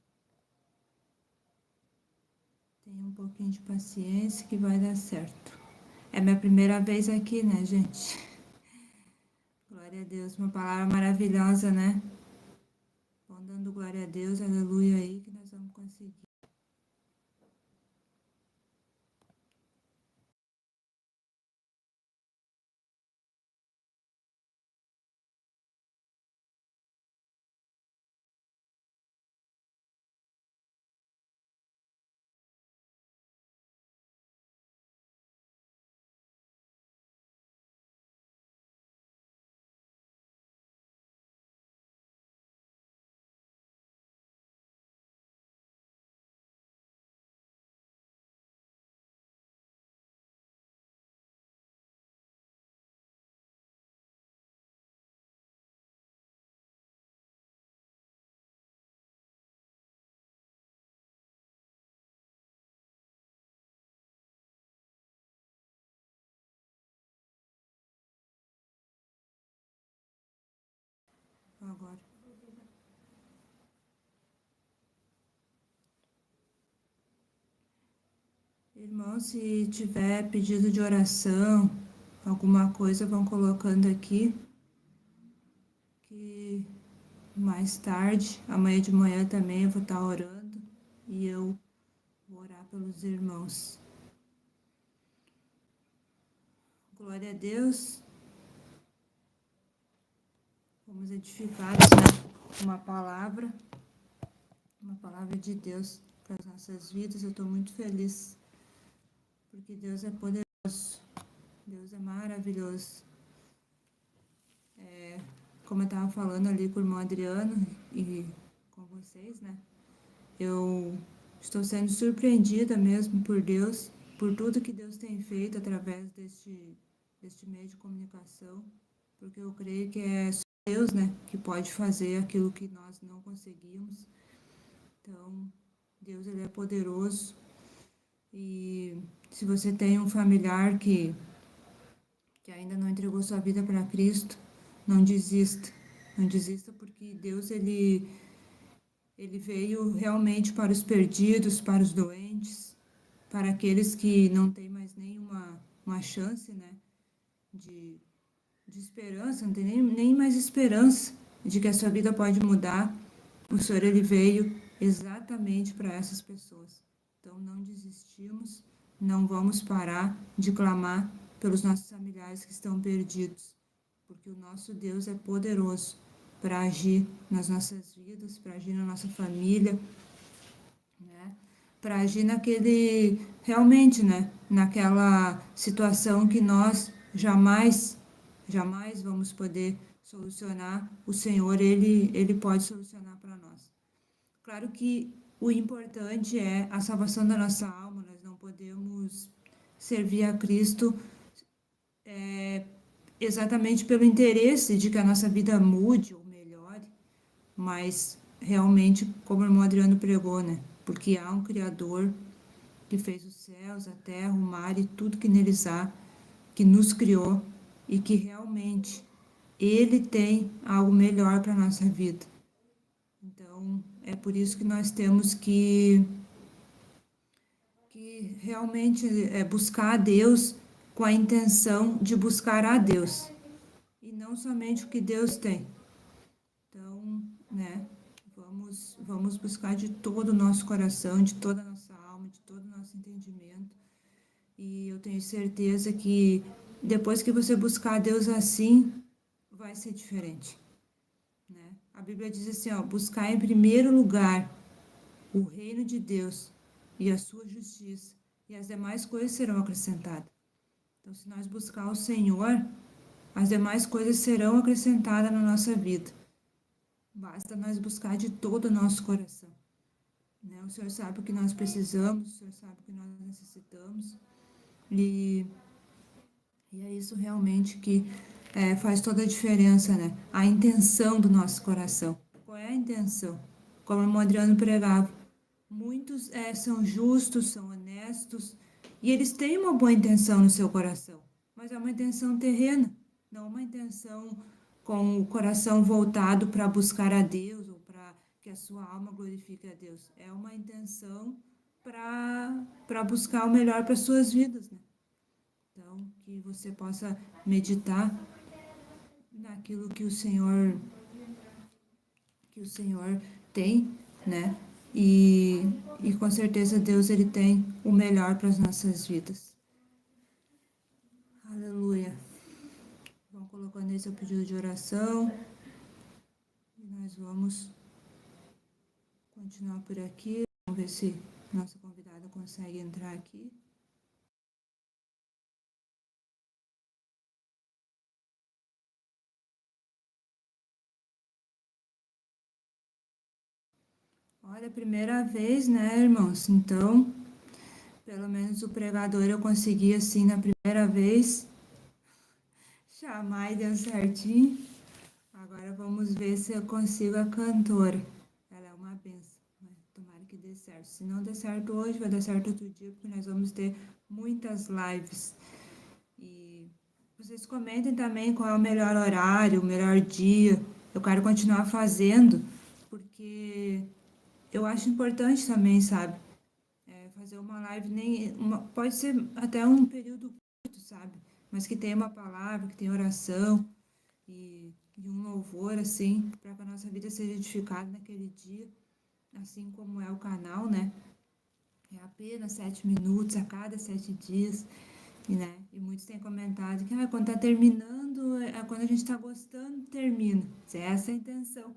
Tenha um pouquinho de paciência que vai dar certo. É minha primeira vez aqui, né, gente? Glória a Deus, uma palavra maravilhosa, né? Vão dando glória a Deus, aleluia aí, que nós vamos conseguir. Agora. Irmão, se tiver pedido de oração, alguma coisa, vão colocando aqui, que mais tarde, amanhã de manhã também eu vou estar orando e eu vou orar pelos irmãos. Glória a Deus. Fomos edificados, né? Uma palavra de Deus para as nossas vidas. Eu estou muito feliz, porque Deus é poderoso, Deus é maravilhoso. Como eu estava falando ali com o irmão Adriano e com vocês, né? Eu estou sendo surpreendida mesmo por Deus, por tudo que Deus tem feito através deste meio de comunicação, porque eu creio que é só Deus, né, que pode fazer aquilo que nós não conseguimos. Então, Deus, ele é poderoso. E se você tem um familiar que ainda não entregou sua vida para Cristo, não desista. Não desista, porque Deus, ele veio realmente para os perdidos, para os doentes, para aqueles que não têm mais nenhuma uma chance, né, de, de esperança, não tem nem mais esperança de que a sua vida pode mudar. o Senhor ele veio exatamente para essas pessoas. Então não desistimos, não vamos parar de clamar pelos nossos familiares que estão perdidos, porque o nosso Deus é poderoso para agir nas nossas vidas, para agir na nossa família, né? Para agir realmente, né? Naquela situação que nós jamais vamos poder solucionar, o Senhor, ele pode solucionar para nós. Claro que o importante é a salvação da nossa alma, nós não podemos servir a Cristo exatamente pelo interesse de que a nossa vida mude ou melhore, mas realmente, como o irmão Adriano pregou, né? Porque há um Criador que fez os céus, a terra, o mar e tudo que neles há, que nos criou e que realmente Ele tem algo melhor para a nossa vida. Então, é por isso que nós temos que realmente buscar a Deus com a intenção de buscar a Deus e não somente o que Deus tem. Então, né, vamos buscar de todo o nosso coração, de toda a nossa alma, de todo o nosso entendimento. E eu tenho certeza que depois que você buscar a Deus assim, vai ser diferente, né? A Bíblia diz assim, ó, buscar em primeiro lugar o reino de Deus e a sua justiça, e as demais coisas serão acrescentadas. Então, se nós buscar o Senhor, as demais coisas serão acrescentadas na nossa vida. Basta nós buscar de todo o nosso coração, né? O Senhor sabe o que nós precisamos, o Senhor sabe o que nós necessitamos, e é isso realmente que faz toda a diferença, né? A intenção do nosso coração. Qual é a intenção? Como o irmão Adriano pregava, muitos são justos, são honestos, e eles têm uma boa intenção no seu coração, mas é uma intenção terrena, não uma intenção com o coração voltado para buscar a Deus ou para que a sua alma glorifique a Deus. É uma intenção para buscar o melhor para as suas vidas, né? Então, que você possa meditar naquilo que o Senhor tem, né? E com certeza Deus ele tem o melhor para as nossas vidas. Aleluia. Vamos colocando esse seu pedido de oração. E nós vamos continuar por aqui. Vamos ver se nossa convidada consegue entrar aqui. Olha, primeira vez, né, irmãos? Então, pelo menos o pregador eu consegui assim na primeira vez chamar e deu certinho. Agora vamos ver se eu consigo a cantora. Ela é uma benção, né? Tomara que dê certo. Se não der certo hoje, vai dar certo outro dia, porque nós vamos ter muitas lives. E vocês comentem também qual é o melhor horário, o melhor dia. Eu quero continuar fazendo, porque eu acho importante também, sabe? Fazer uma live, pode ser até um período curto, sabe? Mas que tenha uma palavra, que tenha oração e um louvor, assim, para que a nossa vida seja edificada naquele dia, assim como é o canal, né? É apenas 7 minutos a cada 7 dias, né? E muitos têm comentado que quando tá terminando, quando a gente tá gostando, termina. Essa é a intenção.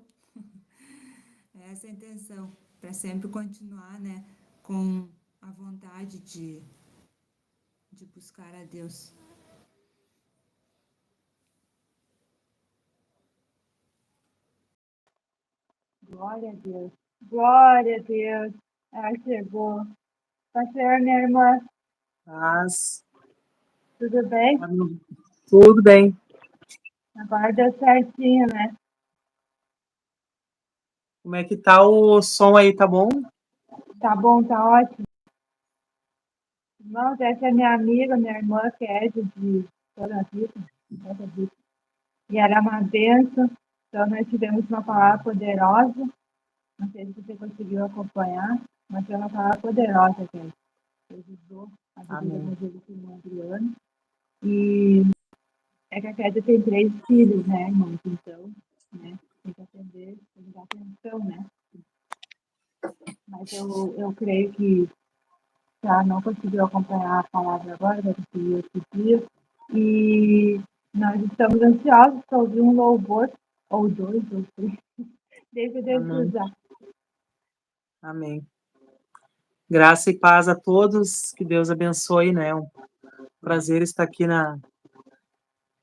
Essa é a intenção, para sempre continuar, né? Com a vontade de buscar a Deus. Glória a Deus. Glória a Deus. Chegou. Pastor, minha irmã, Paz. tudo bem? Tudo bem. Agora deu certinho, né? Como é que tá o som aí, tá bom? Tá bom, tá ótimo. Irmãos, essa é minha amiga, minha irmã, que é de toda a vida. Toda a vida. E era uma benção. Então, nós tivemos uma palavra poderosa. Não sei se você conseguiu acompanhar, mas foi uma palavra poderosa, gente. Ajudou a vida do evangelista irmão Adriano. E é que a Kézia tem 3 filhos, né, irmãos? Então, né, tem que atender, tem que dar atenção, né? Mas eu creio que já não conseguiu acompanhar a palavra agora, vai conseguir outro dia. E nós estamos ansiosos para ouvir um louvor, ou dois, ou três, desde Deus Amém. usar. Amém. Graça e paz a todos, que Deus abençoe, né? Um prazer estar aqui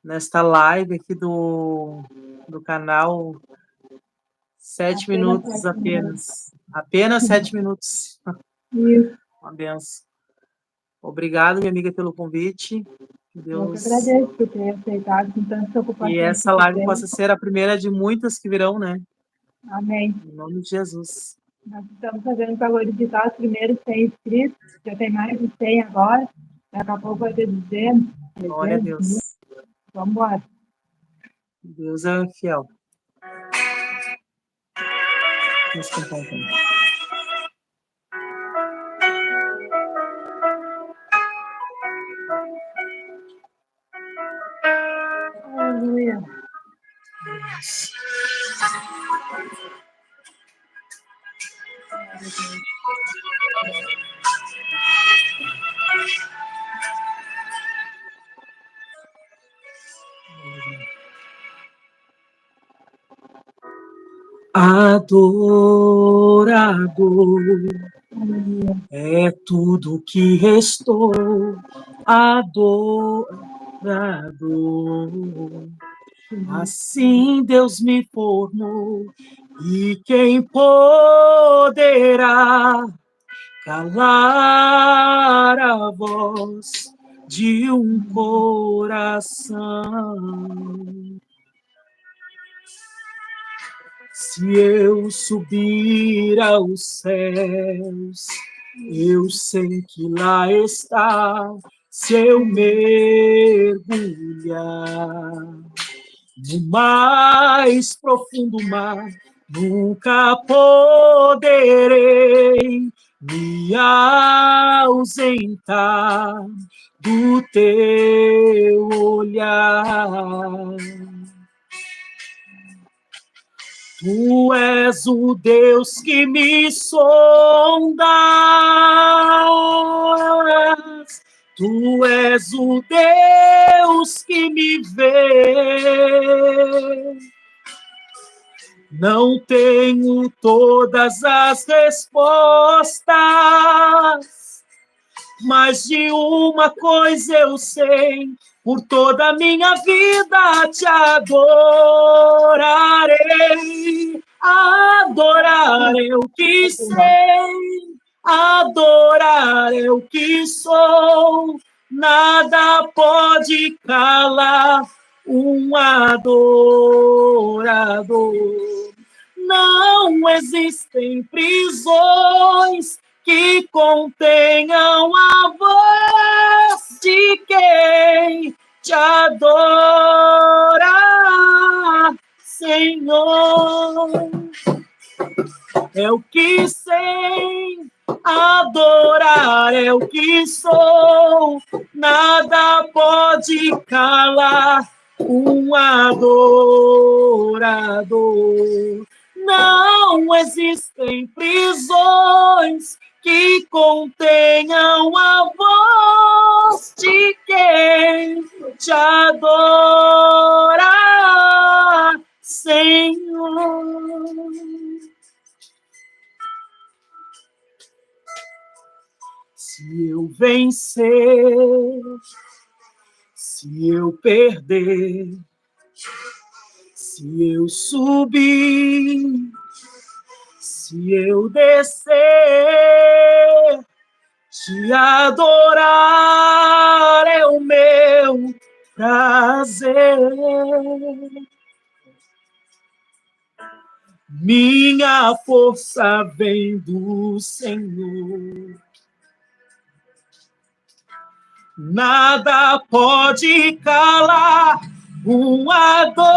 nesta live aqui do canal 7 minutos apenas. Apenas 7 minutos. Isso. Uma benção. Obrigado, minha amiga, pelo convite. Que Eu que Deus... agradeço por ter aceitado com tanta ocupação. E essa live possa ser a primeira de muitas que virão, né? Amém. Em nome de Jesus. Nós estamos fazendo para glorificar os primeiros 100 inscritos. Já tem mais de 100 agora. Daqui a pouco vai ter 200, Glória a 300. Deus. Vamos embora. Deus é fiel. Vamos cantar então. Aleluia. Adorador é tudo que restou. Adorador. Assim Deus me formou, e quem poderá calar a voz de um coração? Se eu subir aos céus, eu sei que lá está. Se eu mergulhar no mais profundo mar, nunca poderei me ausentar do teu olhar. Tu és o Deus que me sondas, tu és o Deus que me vê. Não tenho todas as respostas, mas de uma coisa eu sei: por toda a minha vida te adorarei. Adorar é o que sei, adorar é o que sou. Nada pode calar um adorador. Não existem prisões que contenham a voz de quem te adora, Senhor. É o que sei, adorar é o que sou. Nada pode calar um adorador. Não existem prisões que contenham a voz de quem te adora, Senhor. Se eu vencer, se eu perder, se eu subir, se eu descer, te adorar é o meu prazer. Minha força vem do Senhor. Nada pode calar um adorador.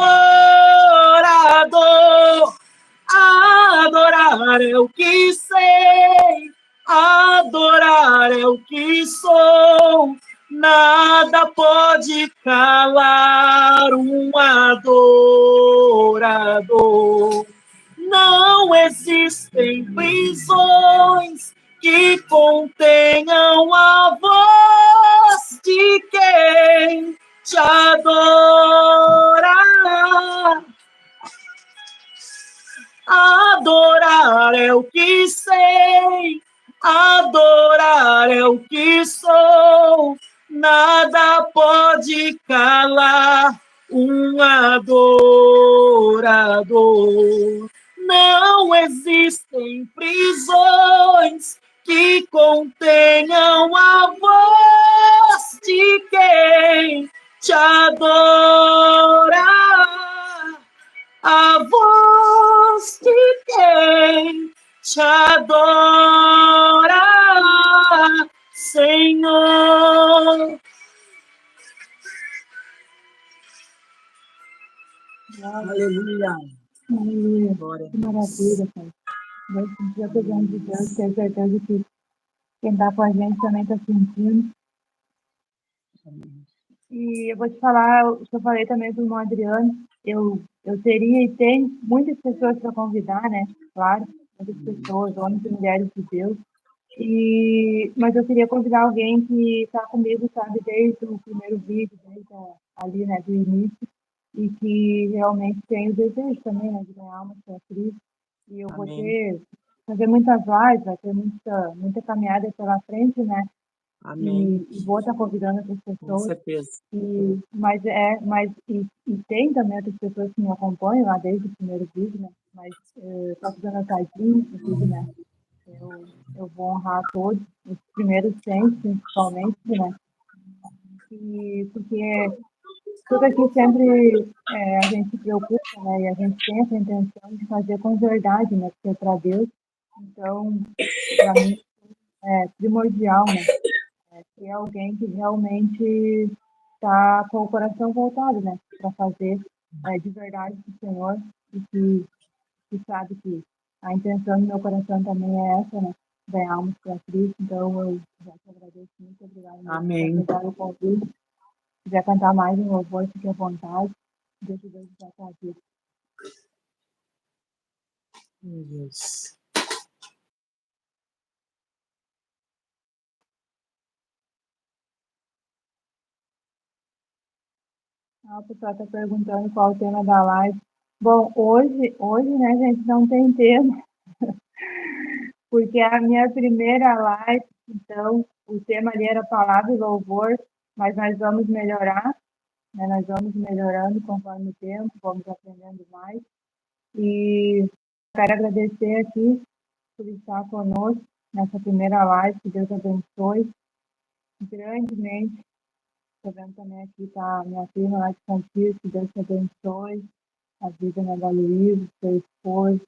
Adorar é o que sei, adorar é o que sou. Nada pode calar um adorador. Não existem prisões que contenham a voz de quem te adora. Adorar é o que sei, adorar é o que sou, nada pode calar um adorador. Não existem prisões que contenham a voz de quem te adora. A voz de quem te adora, Senhor. Aleluia. Aleluia. Glória a Que Deus. maravilha, Pai. Deus sentir a presença de Deus, ter certeza que quem está com a gente também está sentindo. E eu vou te falar, eu falei também para o irmão Adriano, eu teria e tenho muitas pessoas para convidar, né? Claro, muitas pessoas, homens e mulheres de Deus. Mas eu queria convidar alguém que está comigo, sabe, desde o primeiro vídeo, desde ali, né, do início, e que realmente tem o desejo também, né, de ganhar alma para Cristo. E eu vou fazer muitas lives, vai ter muita caminhada pela frente, né? Amém. E vou estar convidando outras Com pessoas. certeza. Mas tem também outras pessoas que me acompanham lá desde o primeiro vídeo, né? Mas só fazendo a tadinha, tudo, né? Eu vou honrar todos, os primeiros 100, principalmente, né? Porque tudo aqui sempre a gente se preocupa, né? E a gente tem essa intenção de fazer com verdade, né? Porque é para Deus. Então, para mim, é primordial, né? Ter alguém que realmente está com o coração voltado, né? Para fazer de verdade para o Senhor e que sabe que a intenção do meu coração também é essa, né? Ganhar almas para Cristo. Então, eu já te agradeço muito. Obrigada por aceitar o convite. Se quiser cantar mais um louvor, fique à vontade. Deixa Deus tratar aqui. Meu Deus. O pessoal está perguntando qual o tema da live. Bom, hoje, né, gente, não tem tema, porque é a minha primeira live, então o tema ali era palavra e louvor, mas nós vamos melhorar, né, nós vamos melhorando conforme o tempo, vamos aprendendo mais. E quero agradecer aqui por estar conosco nessa primeira live, que Deus abençoe grandemente. Estou vendo também aqui, tá minha prima lá de Campinas, que Deus te abençoe, a vida, né, da Luísa, seu esposo.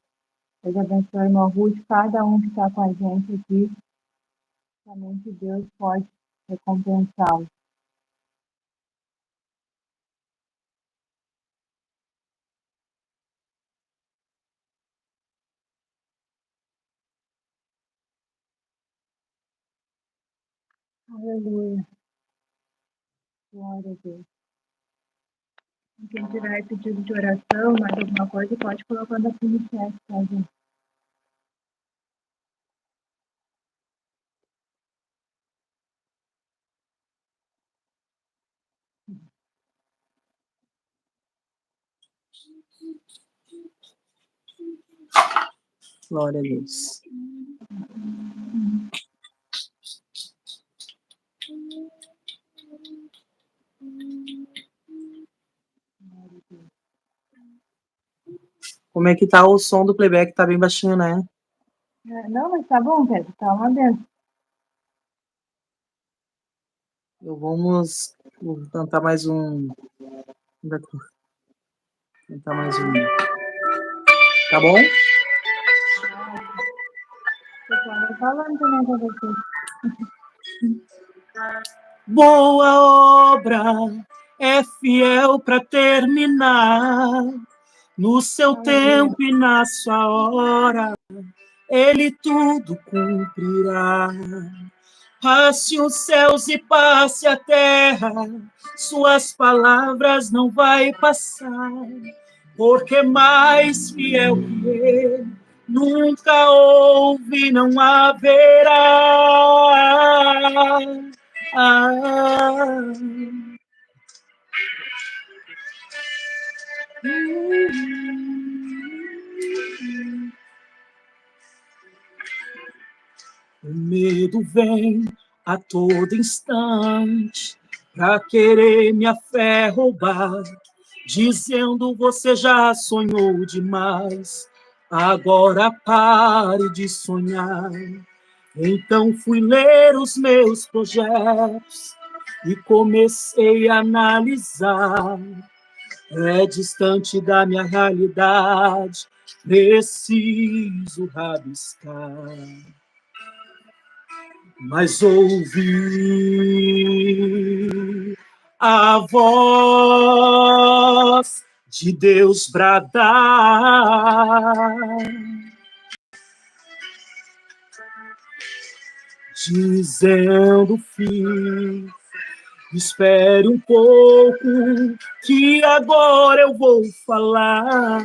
Deus abençoe, irmão Ruth, cada um que está com a gente aqui. Somente Deus pode recompensá-lo. Aleluia. Glória a Deus. Quem tiver pedido de oração, mais alguma coisa, pode colocar aqui no chat, tá, gente? Glória a Deus. Como é que tá o som do playback? Tá bem baixinho, né? Não, mas tá bom, Pedro, tá uma benção. Vou cantar mais um. Cantar mais um. Tá bom? Eu tô falando também com vocês. Boa obra é fiel para terminar. No seu tempo e na sua hora, Ele tudo cumprirá. Passe os céus e passe a terra, suas palavras não vai passar, porque mais fiel que Ele, nunca houve, não haverá. O medo vem a todo instante pra querer minha fé roubar, dizendo você já sonhou demais, agora pare de sonhar. Então fui ler os meus projetos e comecei a analisar. É distante da minha realidade, preciso rabiscar. Mas ouvi a voz de Deus bradar, dizendo, filho, espere um pouco, que agora eu vou falar.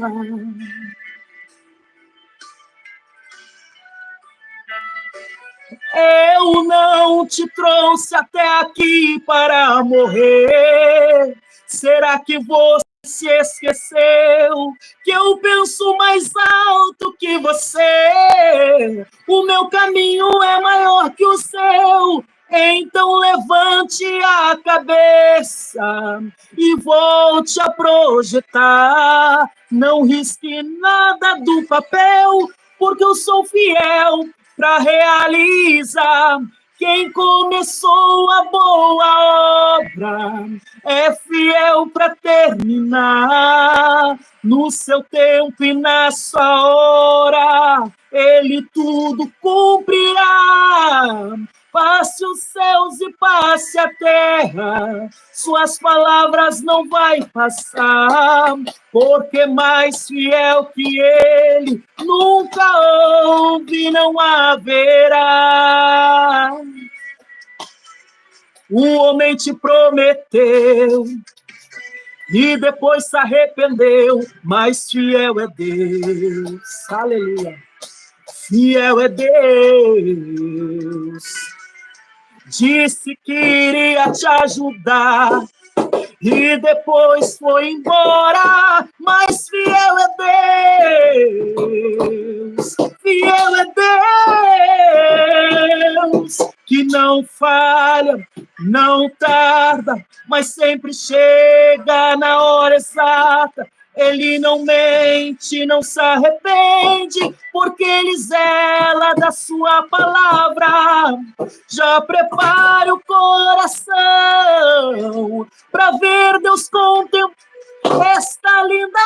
Eu não te trouxe até aqui para morrer. Será que você se esqueceu que eu penso mais alto que você? O meu caminho é maior que o seu. Então levante a cabeça e volte a projetar. Não risque nada do papel, porque eu sou fiel para realizar. Quem começou a boa obra é fiel para terminar. No seu tempo e na sua hora, ele tudo cumprirá. Passe os céus e passe a terra, suas palavras não vai passar, porque mais fiel que ele nunca houve, não haverá. O homem te prometeu e depois se arrependeu, mas fiel é Deus. Aleluia. Fiel é Deus. Disse que iria te ajudar e depois foi embora, mas fiel é Deus. Fiel é Deus, que não falha, não tarda, mas sempre chega na hora exata. Ele não mente, não se arrepende, porque ele zela da sua palavra. Já prepare o coração para ver Deus contemplar esta linda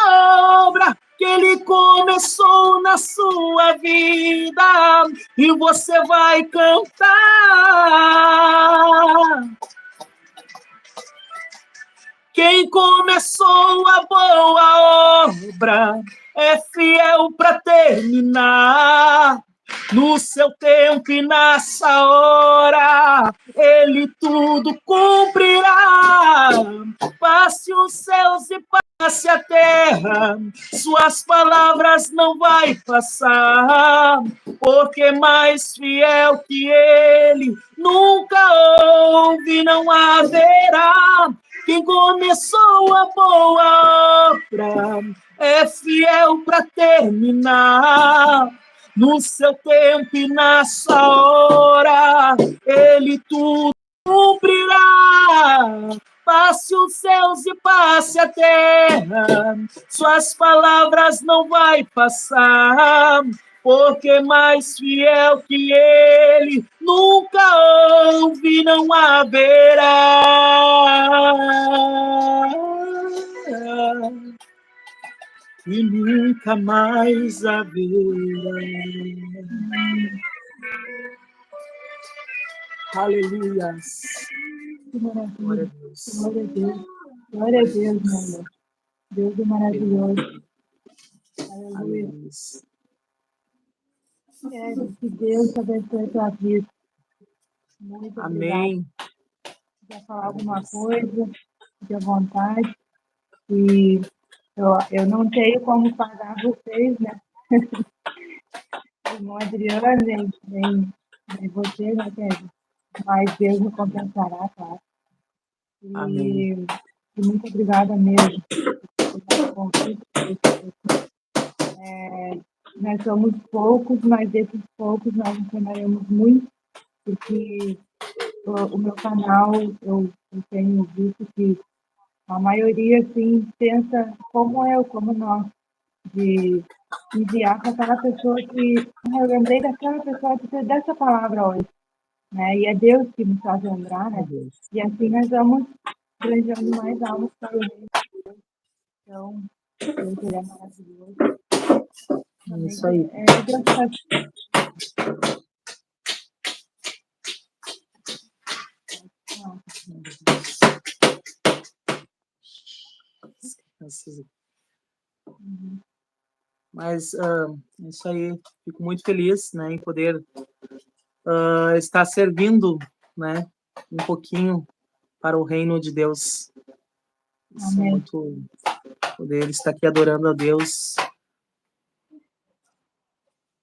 obra que ele começou na sua vida, e você vai cantar. Quem começou a boa obra é fiel para terminar. No seu tempo e nessa hora, ele tudo cumprirá. Passe os céus e passe a terra, suas palavras não vai passar, porque mais fiel que ele nunca houve, não haverá. Quem começou a boa obra é fiel para terminar. No seu tempo e na sua hora, ele tudo cumprirá. Passe os céus e passe a terra, suas palavras não vai passar, porque mais fiel que ele nunca houve, não haverá. E nunca mais haverá. Aleluias. Que Glória a maravilha. Deus. Glória a Deus. Glória a Deus, meu Deus. Deus é maravilhoso. Aleluia. Aleluias. Que Deus abençoe a tua vida. Muito obrigada. Amém. Quer falar alguma coisa? Fique à vontade. E eu não tenho como pagar vocês, né? Irmão Adriano, nem você, né, Pedro? Mas Deus recompensará, claro. Amém. E muito obrigada mesmo por dar o convite. Nós somos poucos, mas desses poucos nós ensinaremos muito, porque o meu canal, eu tenho visto que a maioria, assim, pensa como nós, de enviar para aquela pessoa que eu lembrei daquela pessoa que fez dessa palavra hoje, né? E é Deus que nos faz lembrar, Meu né? Deus. E assim nós vamos granjeando mais almas para o reino. Então, Deus, ele é maravilhoso. É Também isso aí. Deus faz. Mas é isso aí. Fico muito feliz, né, em poder estar servindo, né, um pouquinho para o reino de Deus. Isso é Amém. muito poder estar aqui adorando a Deus,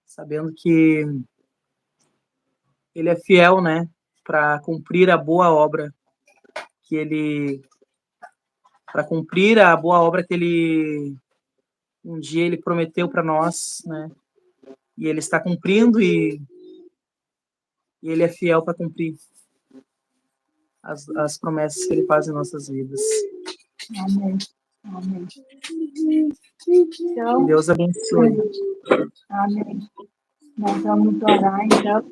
sabendo que Ele é fiel, né, para cumprir a boa obra que Ele, um dia Ele prometeu para nós, né, e Ele está cumprindo e Ele é fiel para cumprir as promessas que Ele faz em nossas vidas. Amém. Amém. Que Então, Deus abençoe. amém. Nós vamos orar, então.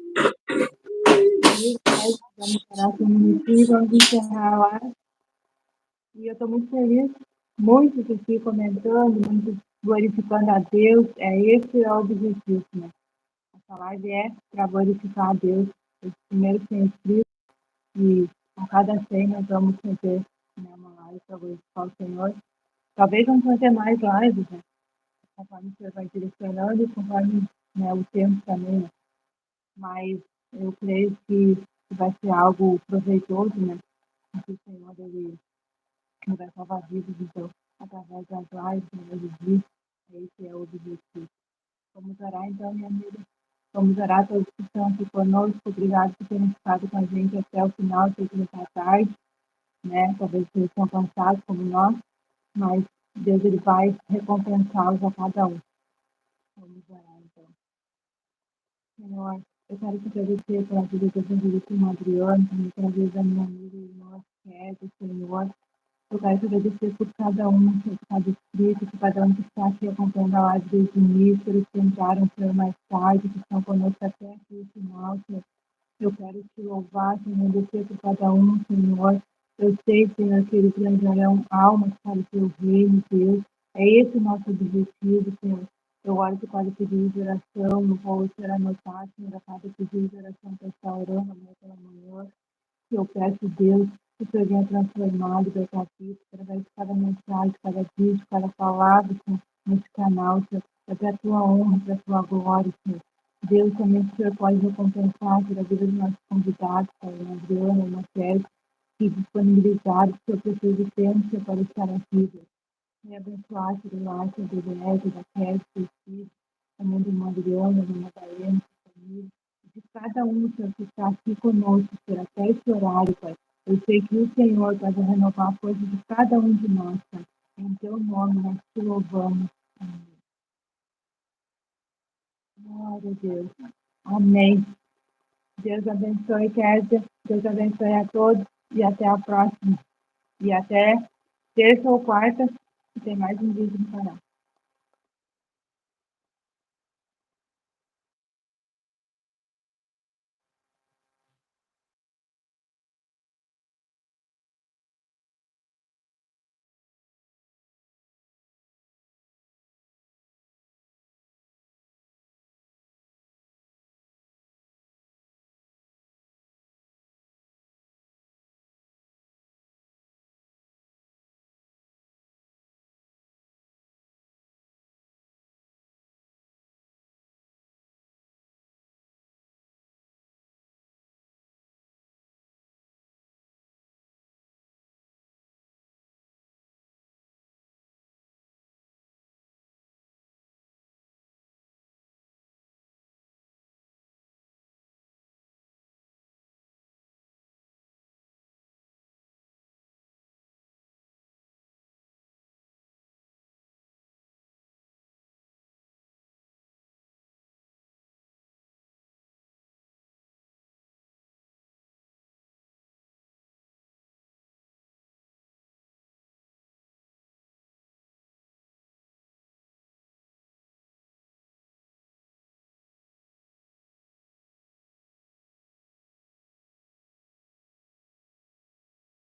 E nós vamos orar por um minutinho, vamos encerrar lá. E eu estou muito feliz, muitos aqui comentando, muitos glorificando a Deus. Esse é o objetivo, né? Essa live é para glorificar a Deus. Primeiro sem Cristo, e a cada 100 nós vamos fazer, né, uma live para glorificar o Senhor. Talvez vamos fazer mais lives, né? Conforme o Senhor vai direcionando e conforme, né, o tempo também, né? Mas eu creio que vai ser algo proveitoso, né? Que o Senhor, ele vai salvar vidas, então, através das lives, através dos vídeos. Esse é o objetivo. Vamos orar, então, minha amiga. Vamos orar a todos que estão aqui conosco. Obrigado por terem ficado com a gente até o final, sei que já está tarde, né? Talvez vocês estão cansados como nós, mas Deus, ele vai recompensá-los a cada um. Vamos orar, então. Senhor, eu quero te agradecer pela vida do evangelista irmão Adriano, também pela vida da minha amiga e irmã Kézia, Senhor. Eu quero te agradecer por cada um, por cada inscrito, por cada um que está aqui acompanhando a live desde o início, eles que entraram por mais tarde, que estão conosco até aqui no final, Senhor. Eu quero te louvar, te agradecer por cada um, Senhor. Eu sei, Senhor, que eles granjarão almas para o teu reino, Deus. É esse o nosso objetivo, Senhor. Eu oro por cada pedido de oração, não vou ser anotado, Senhor, a cada pedido de oração que eu estou orando amanhã pela manhã. Eu peço, Deus, que o Senhor venha transformar, libertar a vida, através de cada mensagem, cada vídeo, cada palavra, Senhor, nesse canal, Senhor, é para a tua honra, para a tua glória, Senhor. Deus, também o Senhor pode recompensar pela vida dos nossos convidados, a Adriana, a Marcelo, que disponibilizaram o seu precioso tempo, Senhor, para estar aqui, Deus. E abençoar, Senhor, lá, Senhor, do Beto, da Kelly, do filho, também do irmão Adriana, da Madalena, da família, de cada um, Senhor, que está aqui conosco, Senhor, até esse horário, Pai. Eu sei que o Senhor pode renovar a força de cada um de nós, Pai. Em teu nome nós te louvamos. Amém. Glória a Deus. Amém. Deus abençoe, Kézia. Deus abençoe a todos e até a próxima. E até terça ou quarta, que tem mais um vídeo no canal.